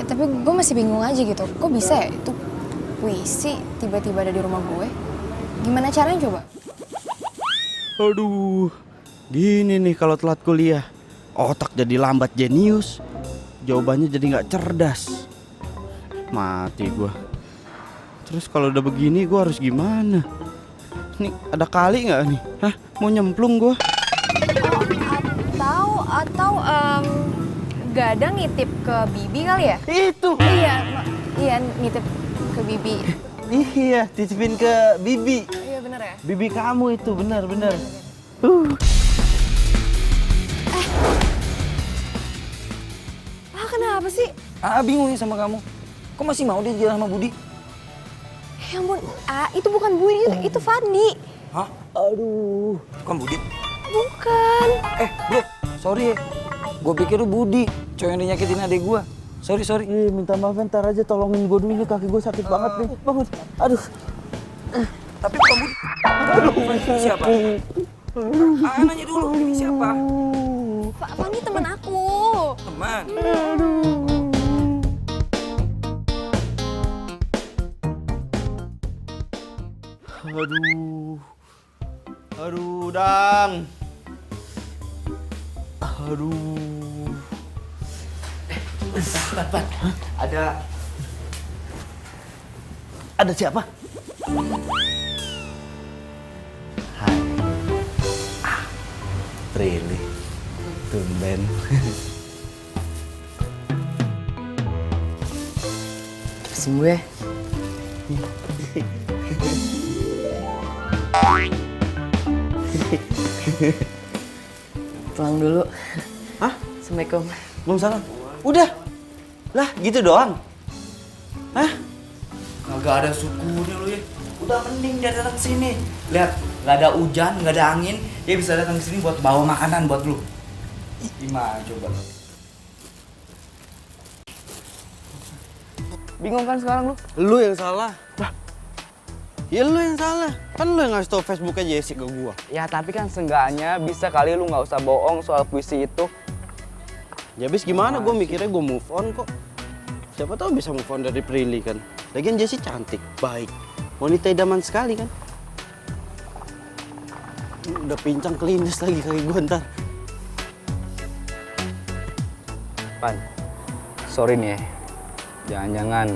Tapi gue masih bingung aja gitu, kok bisa ya itu puisi tiba-tiba ada di rumah gue? Gimana caranya coba? Aduh, gini nih kalau telat kuliah, otak jadi lambat jenius, jawabannya jadi nggak cerdas, mati gua. Terus kalau udah begini gua harus gimana? Nih ada kali nggak nih? Hah, mau nyemplung gua? Atau Gadang nitip ke Bibi kali ya? Itu. Iya nitip ke Bibi. Iya, titipin ke Bibi. Iya bener ya? Bibi kamu itu bener. Kenapa sih? Bingung ya sama kamu. Kok masih mau dia jalan sama Budi? Ya ampun, itu bukan Budi, itu Fandi. Hah? Aduh, bukan Budi? Bukan. Bro, sorry ya. Gue pikir lu Budi, cowok yang dinyakitin adek gue. Sorry. Minta maaf, ntar aja tolongin gua dulu nih, kaki gua sakit banget nih. Bangun. Aduh. Tapi bukan Budi. Aduh, siapa? Nanya dulu, ini siapa? Fandi teman aku. Teman. Aduh, Dang. Aduh. Pat. Ada siapa? Hai. Prilly. Tumben. Sembuh ya? Pulang dulu. Hah? Assalamualaikum. Waalaikumsalam. Udah. Lah, gitu doang. Hah? Kagak ada sukunya lu ya. Udah mending dia datang sini. Lihat, nggak ada hujan, nggak ada angin, dia bisa datang ke sini buat bawa makanan buat lu. Gimana coba? Bingung kan sekarang lu? Lu yang salah. Ya lu yang salah. Kan lu yang ngasih tau Facebooknya Jesse ke gua. Ya tapi kan seenggaknya bisa kali lu nggak usah bohong soal puisi itu. Ya abis gimana, gue mikirnya gue move on kok. Siapa tahu bisa move on dari Prilly kan. Lagian Jessie cantik, baik, wanita idaman sekali kan. Udah pincang kelindes lagi kaki gue ntar. Pan, sorry nih ya. Jangan-jangan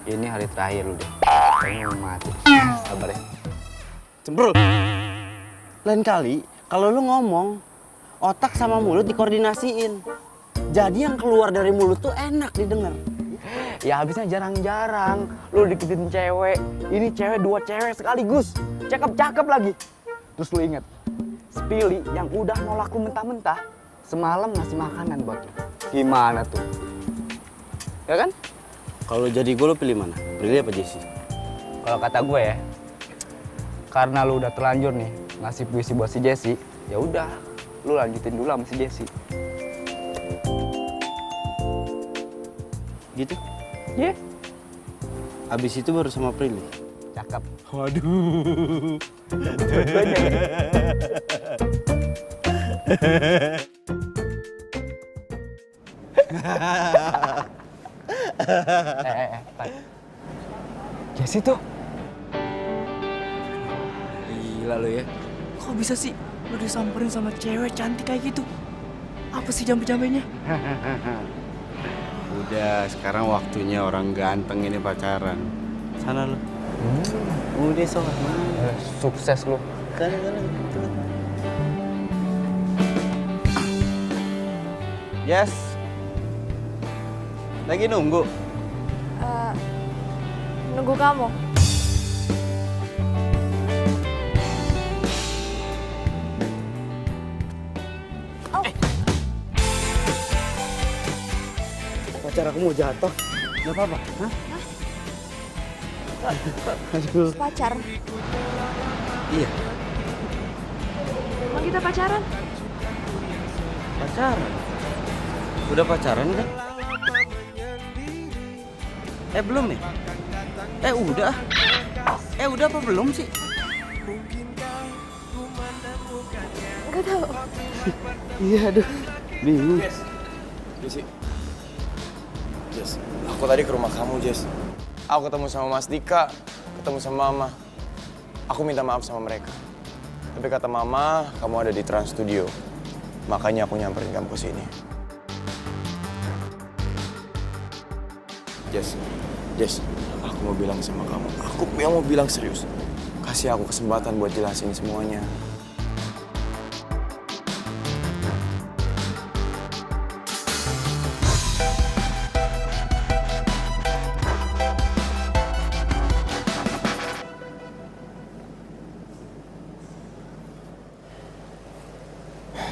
ini hari terakhir lu deh. Kayaknya mau mati. Sabar ya. Cemberut. Lain kali kalau lu ngomong, otak sama mulut dikoordinasiin. Jadi yang keluar dari mulut tuh enak didengar. Ya habisnya jarang-jarang lu deketin cewek. Ini cewek 2 cewek sekaligus. Cakep-cakep lagi. Terus lu inget, Spilly yang udah nolak lu mentah-mentah semalam ngasih makanan buat lu. Gimana tuh? Ya kan? Kalau jadi gue lu pilih mana? Prilly apa Jessie? Kalau kata gue ya, karena lu udah terlanjur nih ngasih puisi buat si Jessie, ya udah, lu lanjutin dulu sama si Jessie. Gitu? Iya. Abis itu baru sama Prilly. Cakep. Waduh. Pan. Jessie tuh. Gila lo ya. Kok bisa sih lo disamperin sama cewek cantik kayak gitu? Apa sih jampe-jampenya? Udah, sekarang waktunya orang ganteng ini pacaran. Sana lu. Udah sok. Sukses lu. Sana. Yes. Lagi nunggu. Nunggu kamu. Pacar aku mau jatuh. Gak apa-apa. Hah? Aduh. Pacar. Iya. Emang kita pacaran? Pacaran. Udah pacaran kan? Belum ya? Udah. Udah apa belum sih? Gak tahu. Iya, aduh. Bingung. Jess, aku tadi ke rumah kamu, Jess. Aku ketemu sama Mas Dika, ketemu sama Mama. Aku minta maaf sama mereka. Tapi kata Mama, kamu ada di Trans Studio. Makanya aku nyamperin kamu ke sini. Jess, aku mau bilang sama kamu. Aku mau bilang serius. Kasih aku kesempatan buat jelasin semuanya.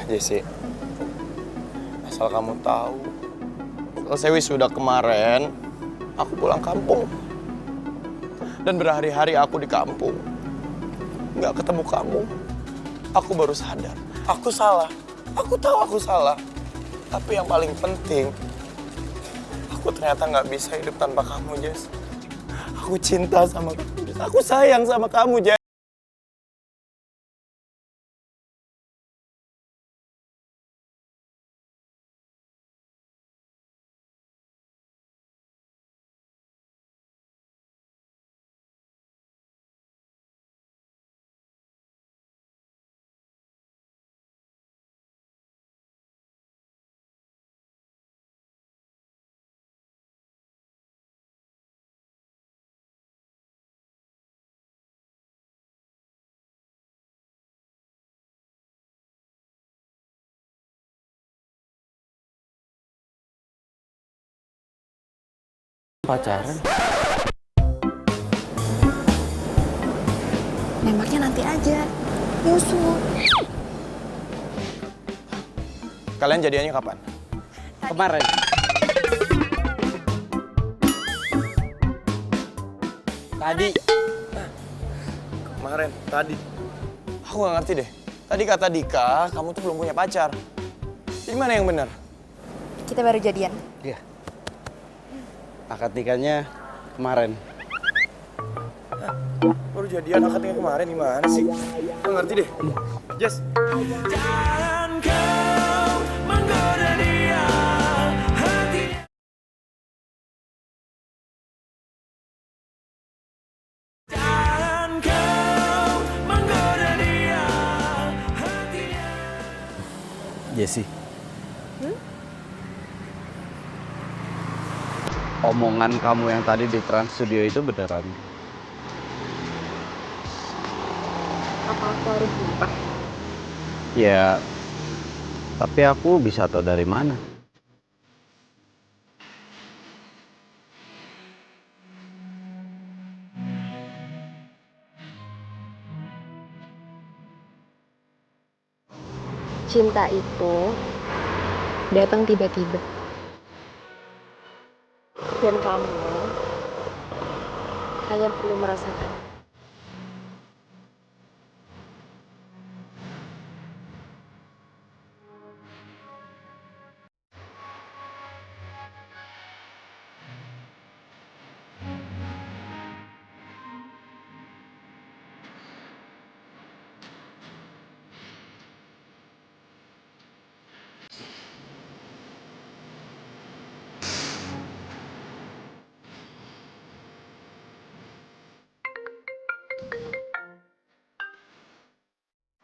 Jesse, asal kamu tahu, selesai wisuda kemarin, aku pulang kampung. Dan berhari-hari aku di kampung, nggak ketemu kamu. Aku baru sadar, aku salah. Aku tahu aku salah. Tapi yang paling penting, aku ternyata nggak bisa hidup tanpa kamu, Jess. Aku cinta sama kamu, Jess. Aku sayang sama kamu, Jess. Pacaran? Nembaknya nanti aja. Nyusul. Kalian jadiannya kapan? Kemarin. Tadi. Kemarin, tadi. Aku nggak ngerti deh. Tadi kata Dika, kamu tuh belum punya pacar. Jadi mana yang benar? Kita baru jadian. Iya. Akad nikahnya kemarin. Baru jadian akadnya kemarin gimana sih? Gak ngerti deh. Jess. Jangan kau menggoda dia, hatinya. Jangan kau menggoda dia, hatinya. Jesse. Omongan kamu yang tadi di Trans Studio itu beneran? Apa aku harus sumpah? Ya, tapi aku bisa tahu dari mana? Cinta itu datang tiba-tiba. Dan kamu hanya perlu merasakan.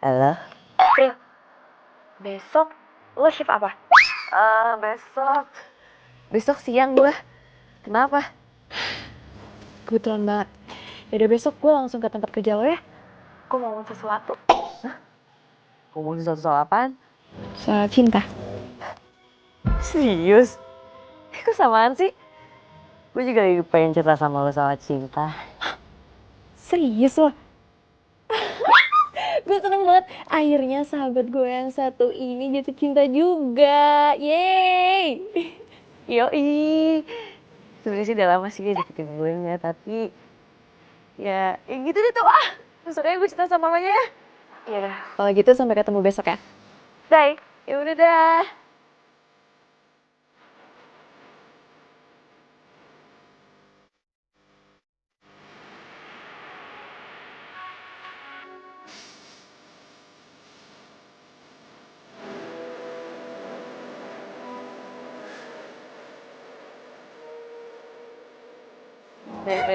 Halo? April, besok lo shift apa? Besok siang gue. Kenapa? Kebetulan banget. Yaudah besok gue langsung ke tempat kerja lo ya. Gue mau ngomong sesuatu. Ngomongin soal apaan? Soal cinta. Serius? Kok samaan sih? Gue juga lagi pengen cerita sama lo soal cinta. Serius lo? Gue seneng banget. Akhirnya sahabat gue yang satu ini jatuh cinta juga. Yeay! Yoi. Sebenarnya sih udah lama sih dia deketin gue ya, tapi ya gitu deh tuh ah. Besok aja gue cerita sama mamanya ya. Iya dah. Kalau gitu sampai ketemu besok ya. Bye. Ya udah dah.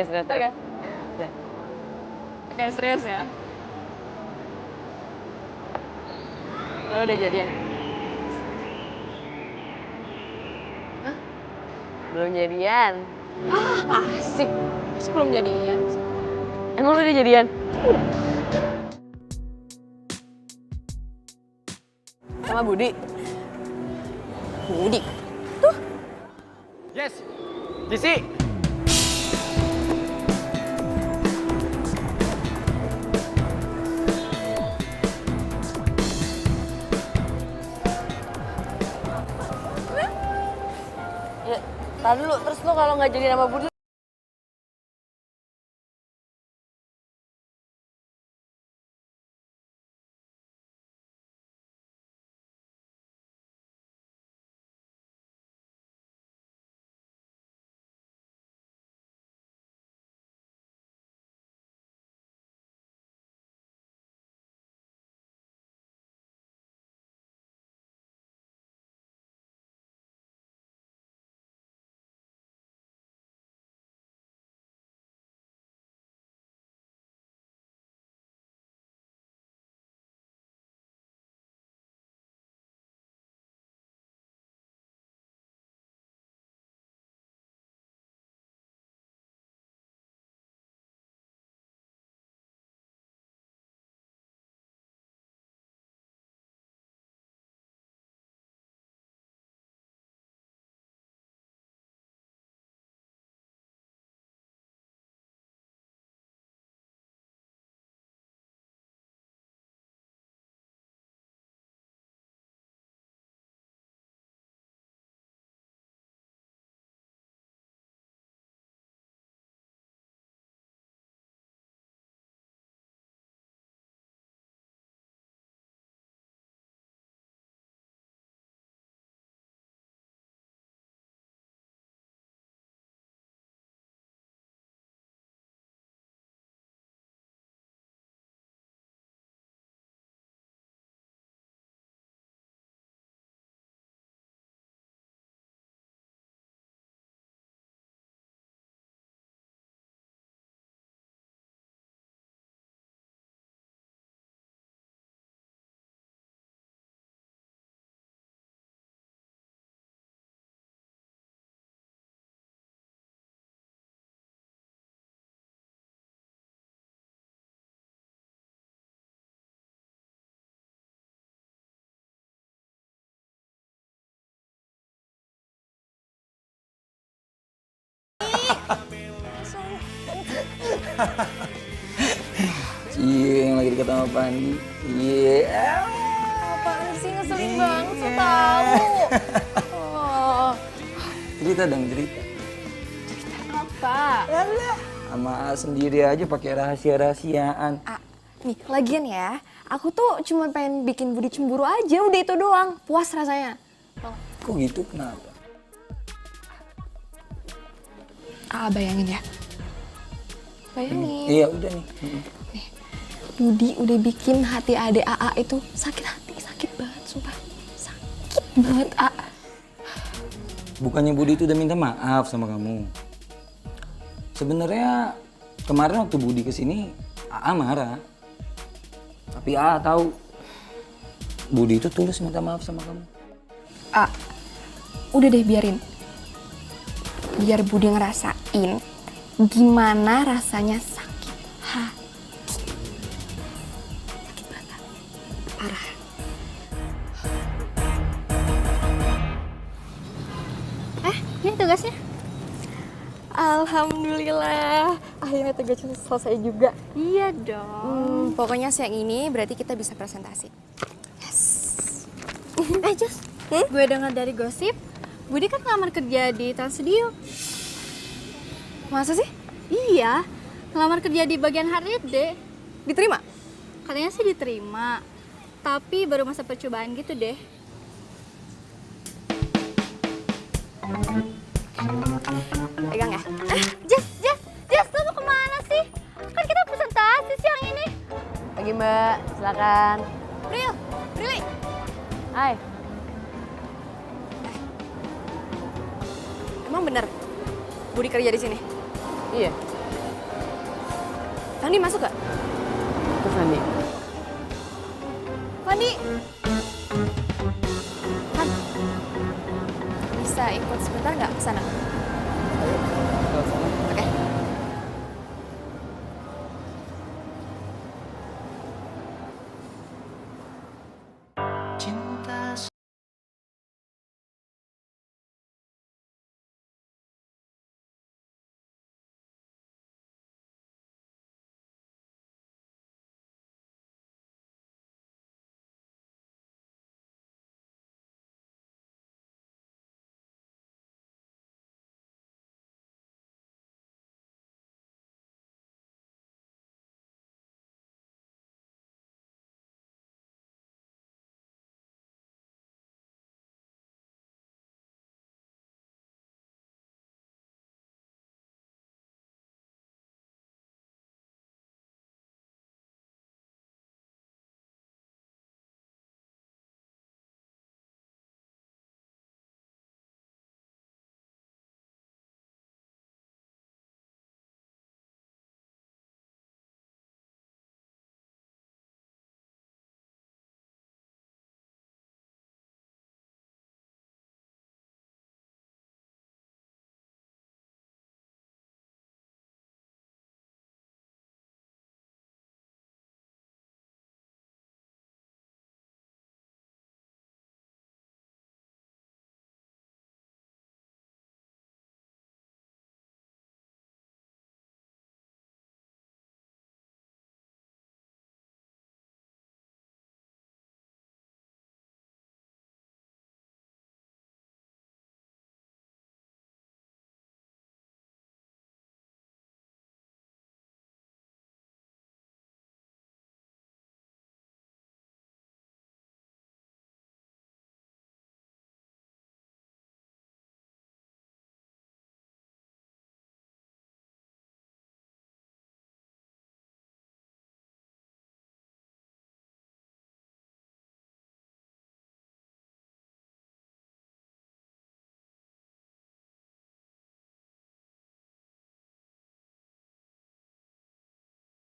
Serius. Oke, serius ya. Lo udah jadian? Belum jadian. Asik. Masih belum jadian. Emang lu udah jadian? Sama Budi. Budi. Yes. Jesse. Ya, tadi lu terus lu kalau nggak jadi sama Budi Cie, yang lagi dekat sama Pandi. Iya. Apaan sih, ngeselin banget, so tau. Oh, Cerita dong, cerita. apa? Sama sendiri aja pakai rahasia-rahasiaan. Nih, lagian ya, aku tuh cuma pengen bikin Budi cemburu aja, udah itu doang. Puas rasanya. Kok gitu, kenapa? Bayangin ya. Bayangin. Iya, udah nih. Budi udah bikin hati adek AA itu sakit hati, sakit banget, sumpah. Sakit banget, Bukannya Budi itu udah minta maaf sama kamu. Sebenarnya kemarin waktu Budi kesini, AA marah. Tapi AA tahu Budi itu tulus minta maaf sama kamu. Udah deh, biarin. Biar Budi ngerasain gimana rasanya sakit hati. Sakit banget, parah. Ini tugasnya? Alhamdulillah, akhirnya tugasnya selesai juga. Iya dong. Pokoknya siang ini berarti kita bisa presentasi. Yes. Jus, gue dengar dari gosip, Budi kan ngelamar kerja di Trans Studio. Masa sih? Iya, ngelamar kerja di bagian HRD. Diterima? Katanya sih diterima, tapi baru masa percobaan gitu deh. Pegang ya? Jess, lo mau kemana sih? Kan kita presentasi siang ini. Pagi Mbak, silakan. Prilly. Hai. Emang bener Budi kerja di sini? Iya, Fandi masuk gak? itu Fandi. Fandi! Han, bisa ikut sebentar nggak ke sana? Oke.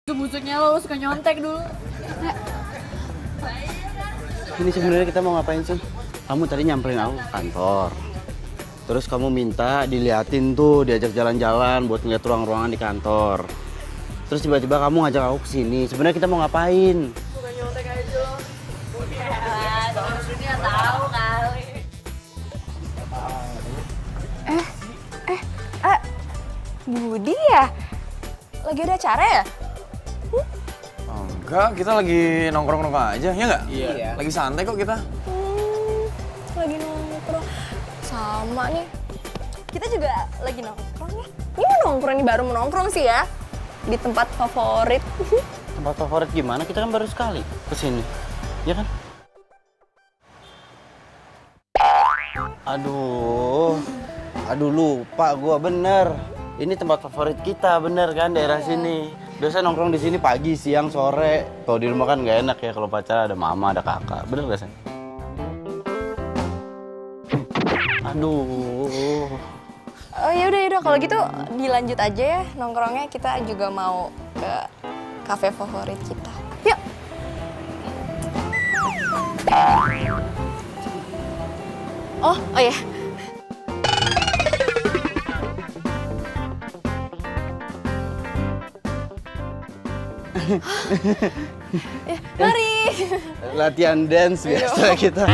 Busuknya lo suka nyontek dulu. Ini sebenarnya kita mau ngapain sih? Kamu tadi nyamperin aku ke kantor. Terus kamu minta diliatin tuh, diajak jalan-jalan buat ngeliat ruang-ruangan di kantor. Terus tiba-tiba kamu ngajak aku ke sini. Sebenarnya kita mau ngapain? Suka nyontek aja lo. Ya, maksudnya tahu kali. Budi ya? Lagi ada acara ya? Enggak, kita lagi nongkrong-nongkrong aja, ya nggak? Iya. Lagi santai kok kita. Lagi nongkrong. Sama nih. Kita juga lagi nongkrong ya. Ini mau nongkrong, ini baru mau nongkrong sih ya. Di tempat favorit. Tempat favorit gimana? Kita kan baru sekali kesini, ya kan? Aduh lupa gua bener. Ini tempat favorit kita bener kan daerah sini. Biasa nongkrong di sini pagi, siang, sore. Kalau di rumah kan nggak enak ya kalau pacar ada mama, ada kakak. Bener gak sih? Aduh. Oh yaudah kalau gitu dilanjut aja ya nongkrongnya. Kita juga mau ke kafe favorit kita. Yuk. Oh ya. Mari. Latihan dance biasa kita.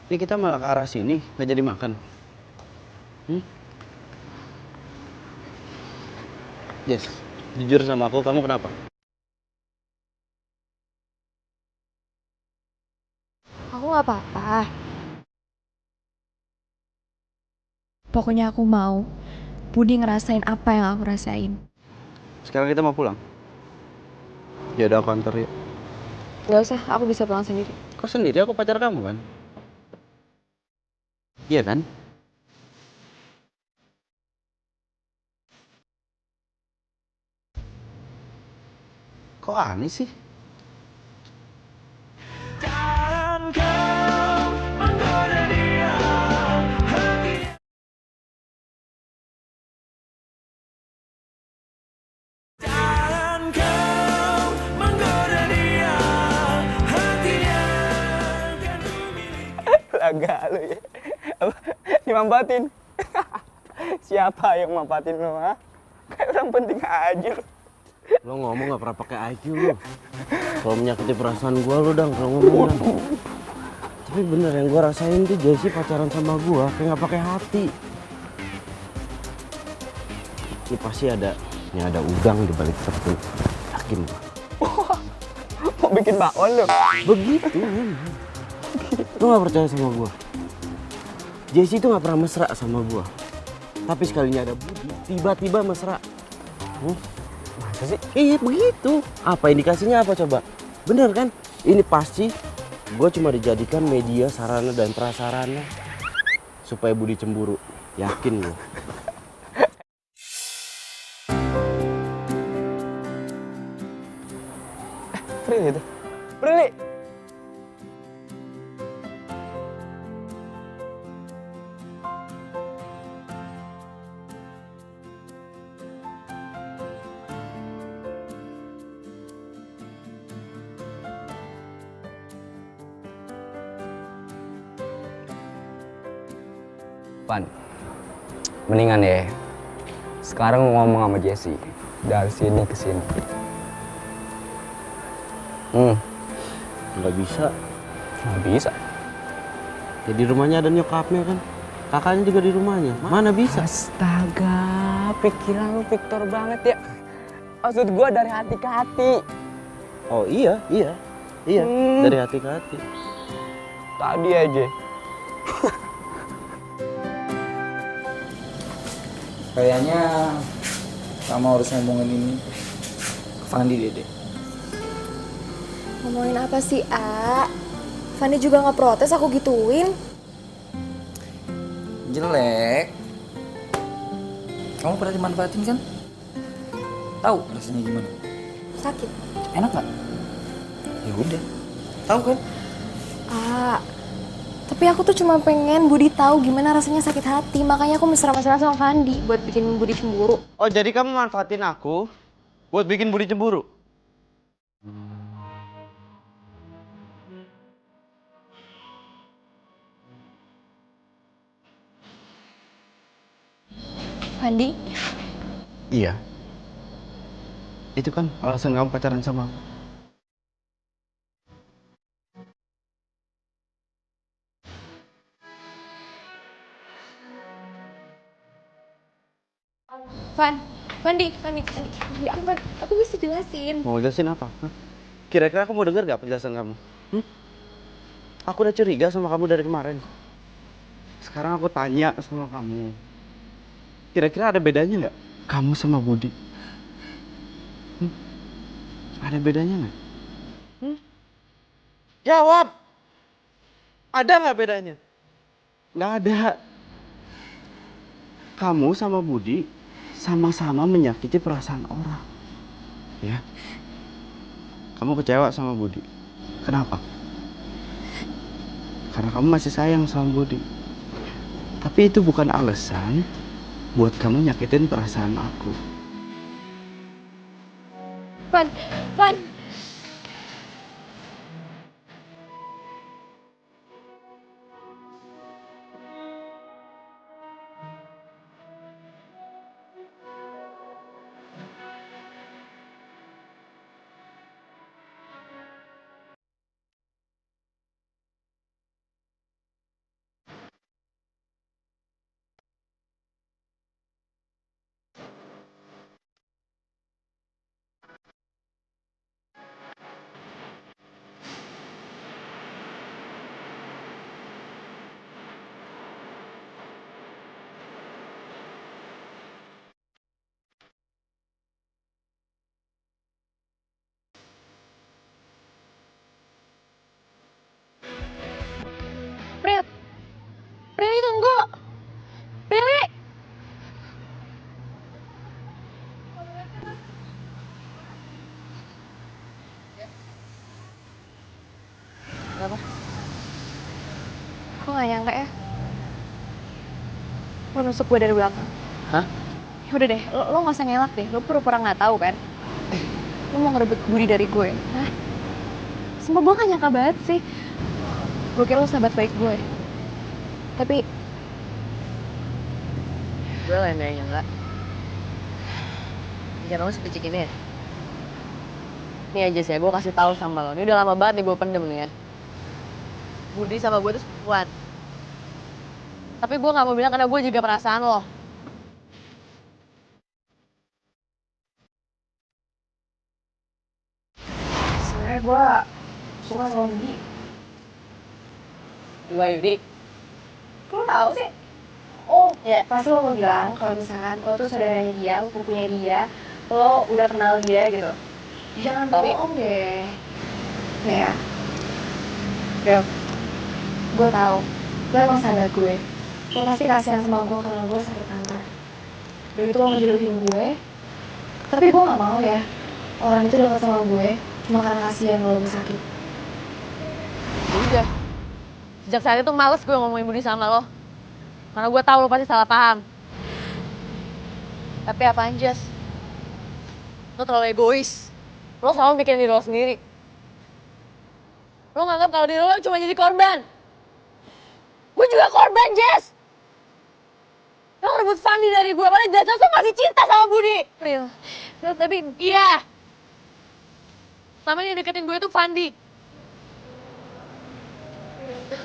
Ini kita malah ke arah sini, nggak jadi makan. Yes, jujur sama aku, kamu kenapa? Aku nggak apa-apa. Pokoknya aku mau Budi ngerasain apa yang aku rasain. Sekarang kita mau pulang. Ya udah aku antar ya. Gak usah, aku bisa pulang sendiri. Kok sendiri? Aku pacar kamu kan? Iya kan? Kok aneh sih? Agak lu ya. Apa? Dimampatin. Siapa yang mampatin lu, ha? Kayak orang penting aja lu. Lo ngomong gak pernah pakai IQ lo. Kalau menyakiti perasaan gua lo dang, kalau ngomong dang. Tapi bener yang gua rasain tuh Jessie pacaran sama gua kayak gak pakai hati. Ini pasti ada udang di balik sepatu. Yakin gua. Mau bikin bakwan lu? Begitu men. Lo gak percaya sama gua? Jessie tuh gak pernah mesra sama gua. Tapi sekalinya ada Budi, tiba-tiba mesra. Masa sih? Iya begitu. Apa indikasinya apa coba? Bener kan? Ini pasti gue cuma dijadikan media sarana dan prasarana supaya Budi cemburu. Yakin gue. Prilly itu. Prilly. Pan, mendingan ya. Sekarang lu ngomong sama Jessie dari sini ke sini. Nggak bisa. Nggak bisa. Ya di rumahnya ada nyokapnya kan. Kakaknya juga di rumahnya. Mana bisa? Astaga, pikiran lu Victor banget ya. Maksud gua dari hati ke hati. Oh iya. Dari hati ke hati. Tadi aja. Kayaknya kamu harus ngomongin ini ke Fandi Dede. Ngomongin apa sih, A? Fanny juga nggak protes aku gituin. Jelek. Kamu pernah dimanfaatin kan? Tahu rasanya gimana? Sakit. Enak nggak? Ya udah. Tahu kan? A, tapi aku tuh cuma pengen Budi tahu gimana rasanya sakit hati. Makanya aku mesra-mesra sama Fandi buat bikin Budi cemburu. Oh jadi kamu manfaatin aku buat bikin Budi cemburu? Fandi? Iya. Itu kan alasan kamu pacaran sama aku. Van, aku bisa jelasin. Mau jelasin apa? Hah? Kira-kira aku mau denger gak penjelasan kamu? Aku udah curiga sama kamu dari kemarin. Sekarang aku tanya sama kamu. Kira-kira ada bedanya nggak kamu sama Budi? Ada bedanya nggak? Jawab. Ada nggak bedanya? Nggak ada. Kamu sama Budi sama-sama menyakiti perasaan orang. Ya. Kamu kecewa sama Budi. Kenapa? Karena kamu masih sayang sama Budi. Tapi itu bukan alasan buat kamu nyakitin perasaan aku. Van. Prilly tunggu. Prilly. Kenapa? Aku gak nyangka ya. Lo nusuk gue dari belakang. Hah? Ya udah deh, lo gak usah ngelak deh. Lo pura-pura gak tahu kan? Lo mau ngerebut Budi dari gue. Hah? Sumpah gue gak nyangka banget sih. Gue kira lo sahabat baik gue. Tapi Gue lah yang gak nyangka. Jangan lo sepicik ini ya. Nih aja sih, gue kasih tahu sama lo. Ini udah lama banget nih gue pendem nih ya. Budi sama gue tuh sepupuan. Tapi gue gak mau bilang karena gue juga perasaan lo. Sebenernya gue suka sama Budi. Gimana Budi? Kok lo tau sih? Oh, ya pasti lo mau bilang kalau misalkan lo tuh saudaranya dia, lo pupunya dia, lo udah kenal dia gitu. Jangan bohong deh. Ya. Bel, gue tau, lo emang sahabat gue. Lo pasti kasihan sama gue karena gue sakit kanker. Dan itu lo ngejodohin gue. Tapi gue gak mau ya, orang itu dekat sama gue cuma karena kasihan lo sakit. Udah. Sejak saat itu males gue ngomongin Budi sama lo. Karena gue tahu lo pasti salah paham. Tapi apaan, Jas? Lo terlalu egois. Lo selalu mikirin diri lo sendiri. Lo nganggap kalau diri lo cuma jadi korban. Gue juga korban, Jas! Lo ngerebut Fandi dari gue, padahal jelas lo masih cinta sama Budi. Pril, tapi... Iya! Selama yang deketin gue tuh Fandi.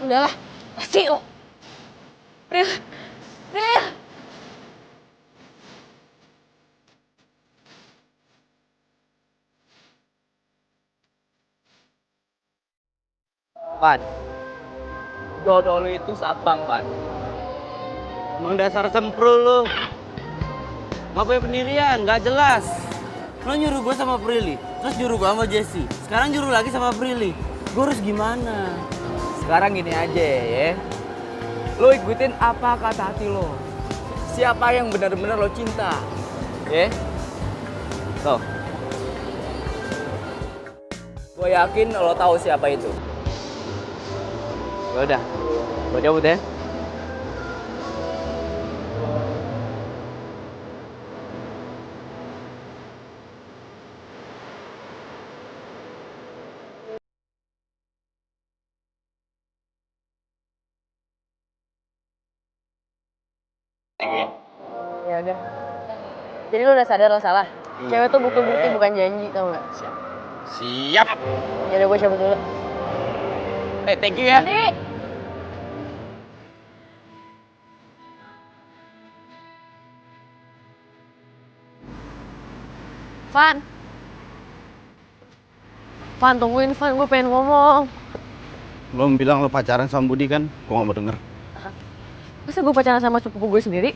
Udahlah, pasti lo. Pril. Pan, jodoh lu itu sabang, Pan. Emang dasar semprul lu. Nggak punya pendirian, nggak jelas. Lo nyuruh gue sama Prilly, terus nyuruh gue sama Jesse. Sekarang nyuruh lagi sama Prilly. Gue harus gimana? Sekarang gini aja ya. Lo ikutin apa kata hati lo. Siapa yang benar-benar lo cinta. Ya? Tuh. Gue yakin lo tahu siapa itu. Ya udah, gue cabut ya. Ya udah. Jadi lo udah sadar lo salah? Cewek tuh bukti-bukti bukan janji, tau gak? Siap. Yaudah gue cabut dulu. Thank you ya. Andi! Van. Van, tungguin Van, gue pengen ngomong. Lo bilang lo pacaran sama Budi kan? Gue gak mau denger. Masa gue pacaran sama sepupu gue sendiri?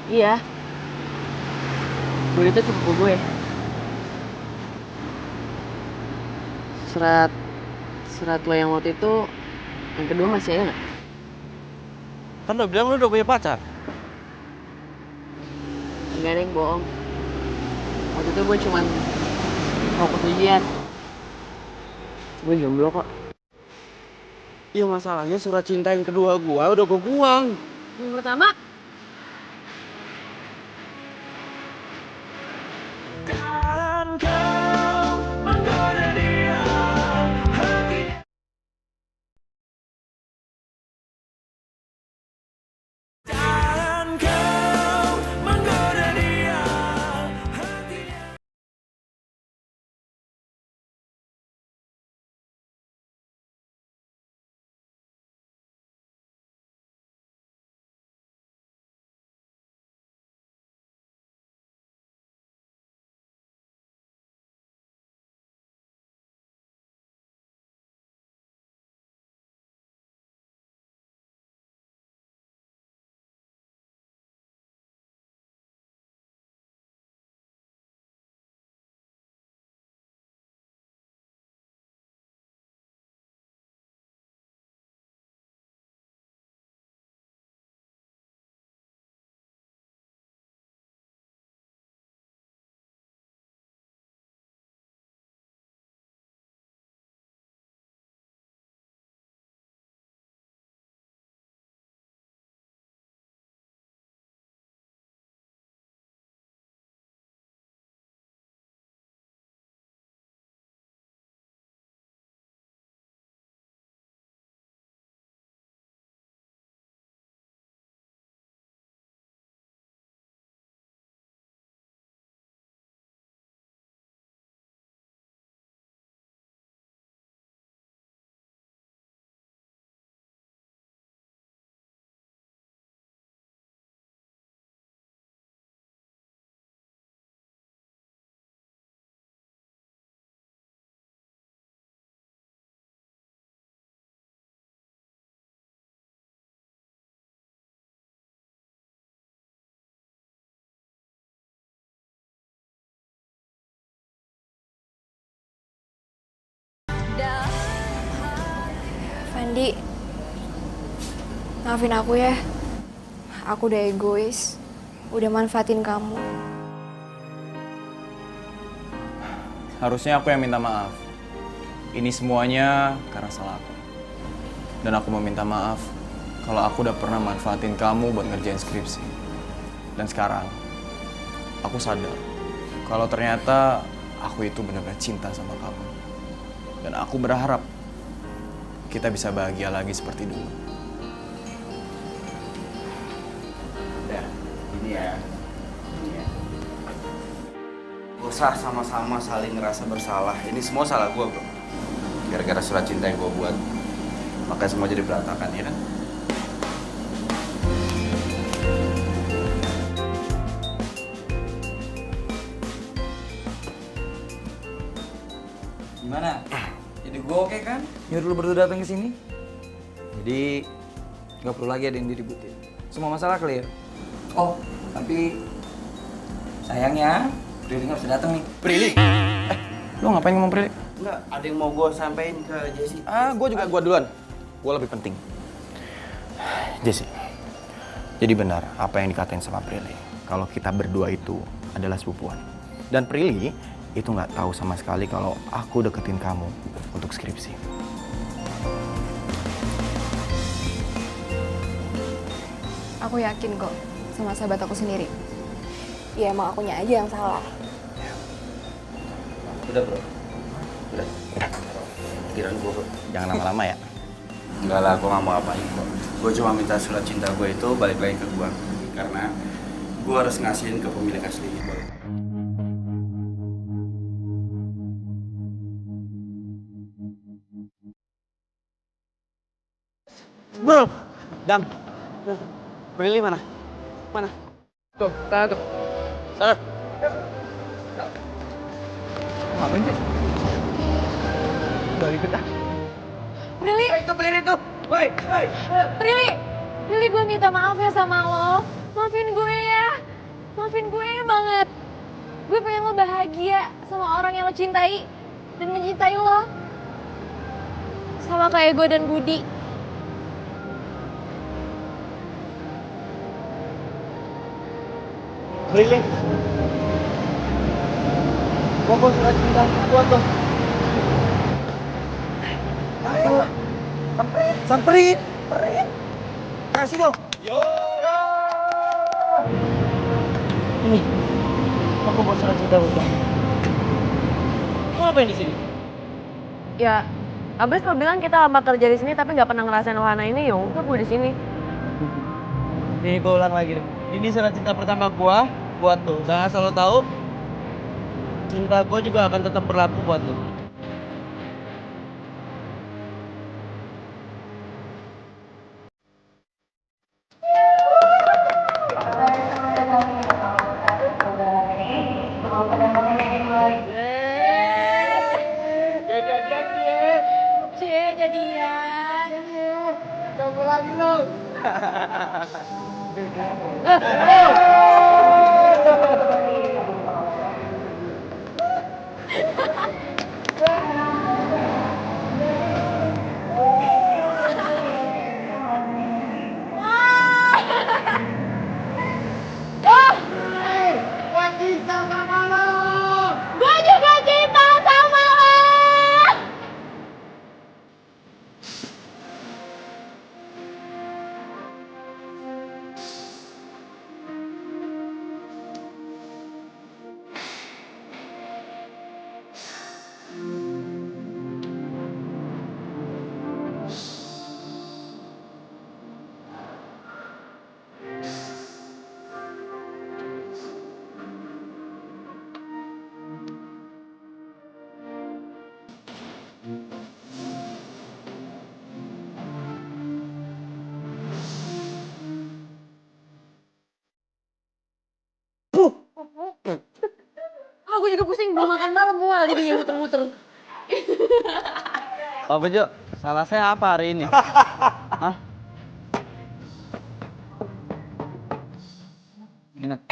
Iya. Budi itu sepupu gue. Surat lo yang waktu itu, yang kedua masih ada nggak? Kan lo bilang lo udah punya pacar. Enggak ada yang bohong. Waktu itu gue cuman fokus ujian. Gue jomblo kok. Iya masalahnya surat cinta yang kedua gua udah gue buang. Yang pertama, Fandi, maafin aku ya. Aku udah egois, udah manfaatin kamu. Harusnya aku yang minta maaf. Ini semuanya karena salah aku. Dan aku mau minta maaf kalau aku udah pernah manfaatin kamu buat ngerjain skripsi. Dan sekarang, aku sadar kalau ternyata aku itu benar-benar cinta sama kamu. Dan aku berharap kita bisa bahagia lagi seperti dulu. Udah, ini ya. Usah sama-sama saling ngerasa bersalah. Ini semua salah gua, bro. Gara-gara surat cinta yang gua buat. Makanya semua jadi berantakan, ya kan? Gimana? Jadi gue oke kan? Nyuruh lu berdua datang ke sini. Jadi nggak perlu lagi ada yang diributin. Semua masalah clear. Oh, tapi sayangnya Prilly nggak bisa datang nih. Prilly? Lo ngapain ngomong Prilly? Enggak, ada yang mau gua sampein ke Jessie. Gua duluan. Gua lebih penting. Jessie, jadi benar apa yang dikatain sama Prilly. Kalau kita berdua itu adalah sepupuan. Dan Prilly itu nggak tahu sama sekali kalau aku deketin kamu untuk skripsi. Aku yakin kok sama sahabat aku sendiri. Ya emang akunya aja yang salah. Udah, bro. Udah. Pikiran gua, bro. Jangan lama-lama ya. Enggak lah, gua nggak mau apain kok. Gua cuma minta surat cinta gua itu balik lagi ke gua. Karena gue harus ngasihin ke pemilik aslinya. Bro, Dam. Prilly mana? Mana? Tuh, tuh. Sana. Ngapain sih? Udah ikut ah. Prilly! Itu Prilly tuh. Woi, woi. Prilly gue minta maaf ya sama lo. Maafin gue ya. Maafin gue banget. Gue pengen lo bahagia sama orang yang lo cintai dan mencintai lo. Sama kayak gue dan Budi. Prilly. Gua mau surat cinta buat lo. Ayo. Samperin. Kasih dong. Yo. Ini. Aku mau surat cinta buat lo. Lo ngapain di sini? Ya, abis lo bilang kita lama kerja di sini tapi nggak pernah ngerasain wahana ini, ya udah gue di sini. Nih, gue ulang lagi deh. Ini surat cinta pertama gua buat lo. Dan asal lo tahu, cinta gua juga akan tetap berlaku buat lo. Jadian. Coba lagi lo. Gue juga cinta sama lo. Gue juga pusing, belum makan malam gue lagi dia muter-muter. Pak Bejo, salah saya apa hari ini? Hah? Enak.